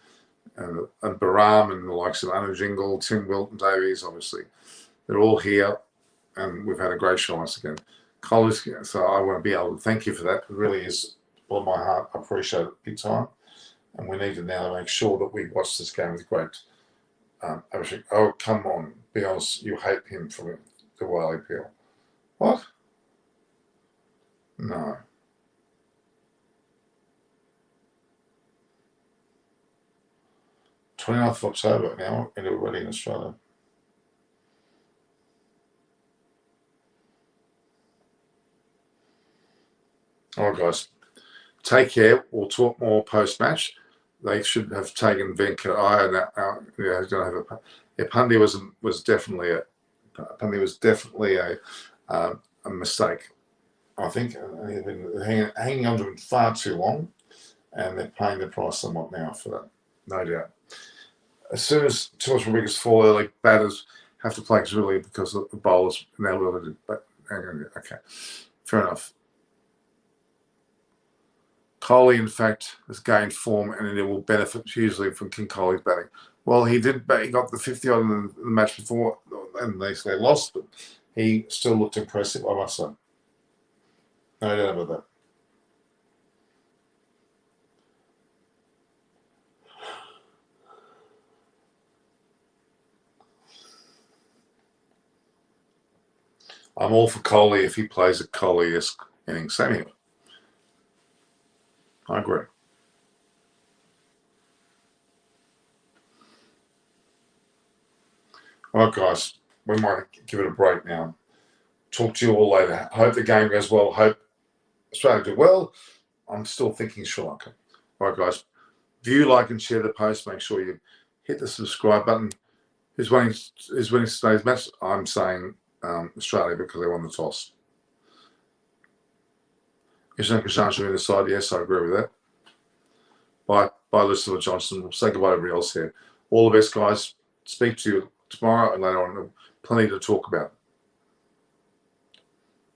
and Baram and the likes of Anu Jingle, Tim Wilton Davies, obviously. They're all here, and we've had a great show once again. College, so I want to be able to thank you for that. It really is all my heart. I appreciate it big time. And we need to now make sure that we watch this game with great Abhishek. Oh, come on. Be honest, you hate him for the Wiley Peel. What? No. "29th of October now, into already in Australia." All right, guys. Take care. We'll talk more post-match. They should have taken Venkat Iyer out. Yeah, he's going to have Pandya was definitely a mistake. I think they've been hanging on to him far too long, and they're paying the price somewhat now for that, no doubt. As soon as too much wickets fall early, batters have to play really because the bowlers now really. But okay, fair enough. Kohli, in fact, has gained form and it will benefit hugely from King Kohli's batting. Well, he did. He got the 50 odd in the match before, and they lost, but he still looked impressive, I must say. No doubt about that. I'm all for Kohli if he plays a Kohli-esque inning. Same here. I agree. All right, guys. We might give it a break now. Talk to you all later. Hope the game goes well. Hope Australia do well. I'm still thinking Sri Lanka. All right, guys. View, like, and share the post. Make sure you hit the subscribe button. Who's winning today's match? I'm saying Australia because they won the toss. Ishan Kashan should be in the side. Yes, I agree with that. Bye, Lucifer Johnson. We'll say goodbye to everybody else here. All the best, guys. Speak to you tomorrow and later on. Plenty to talk about.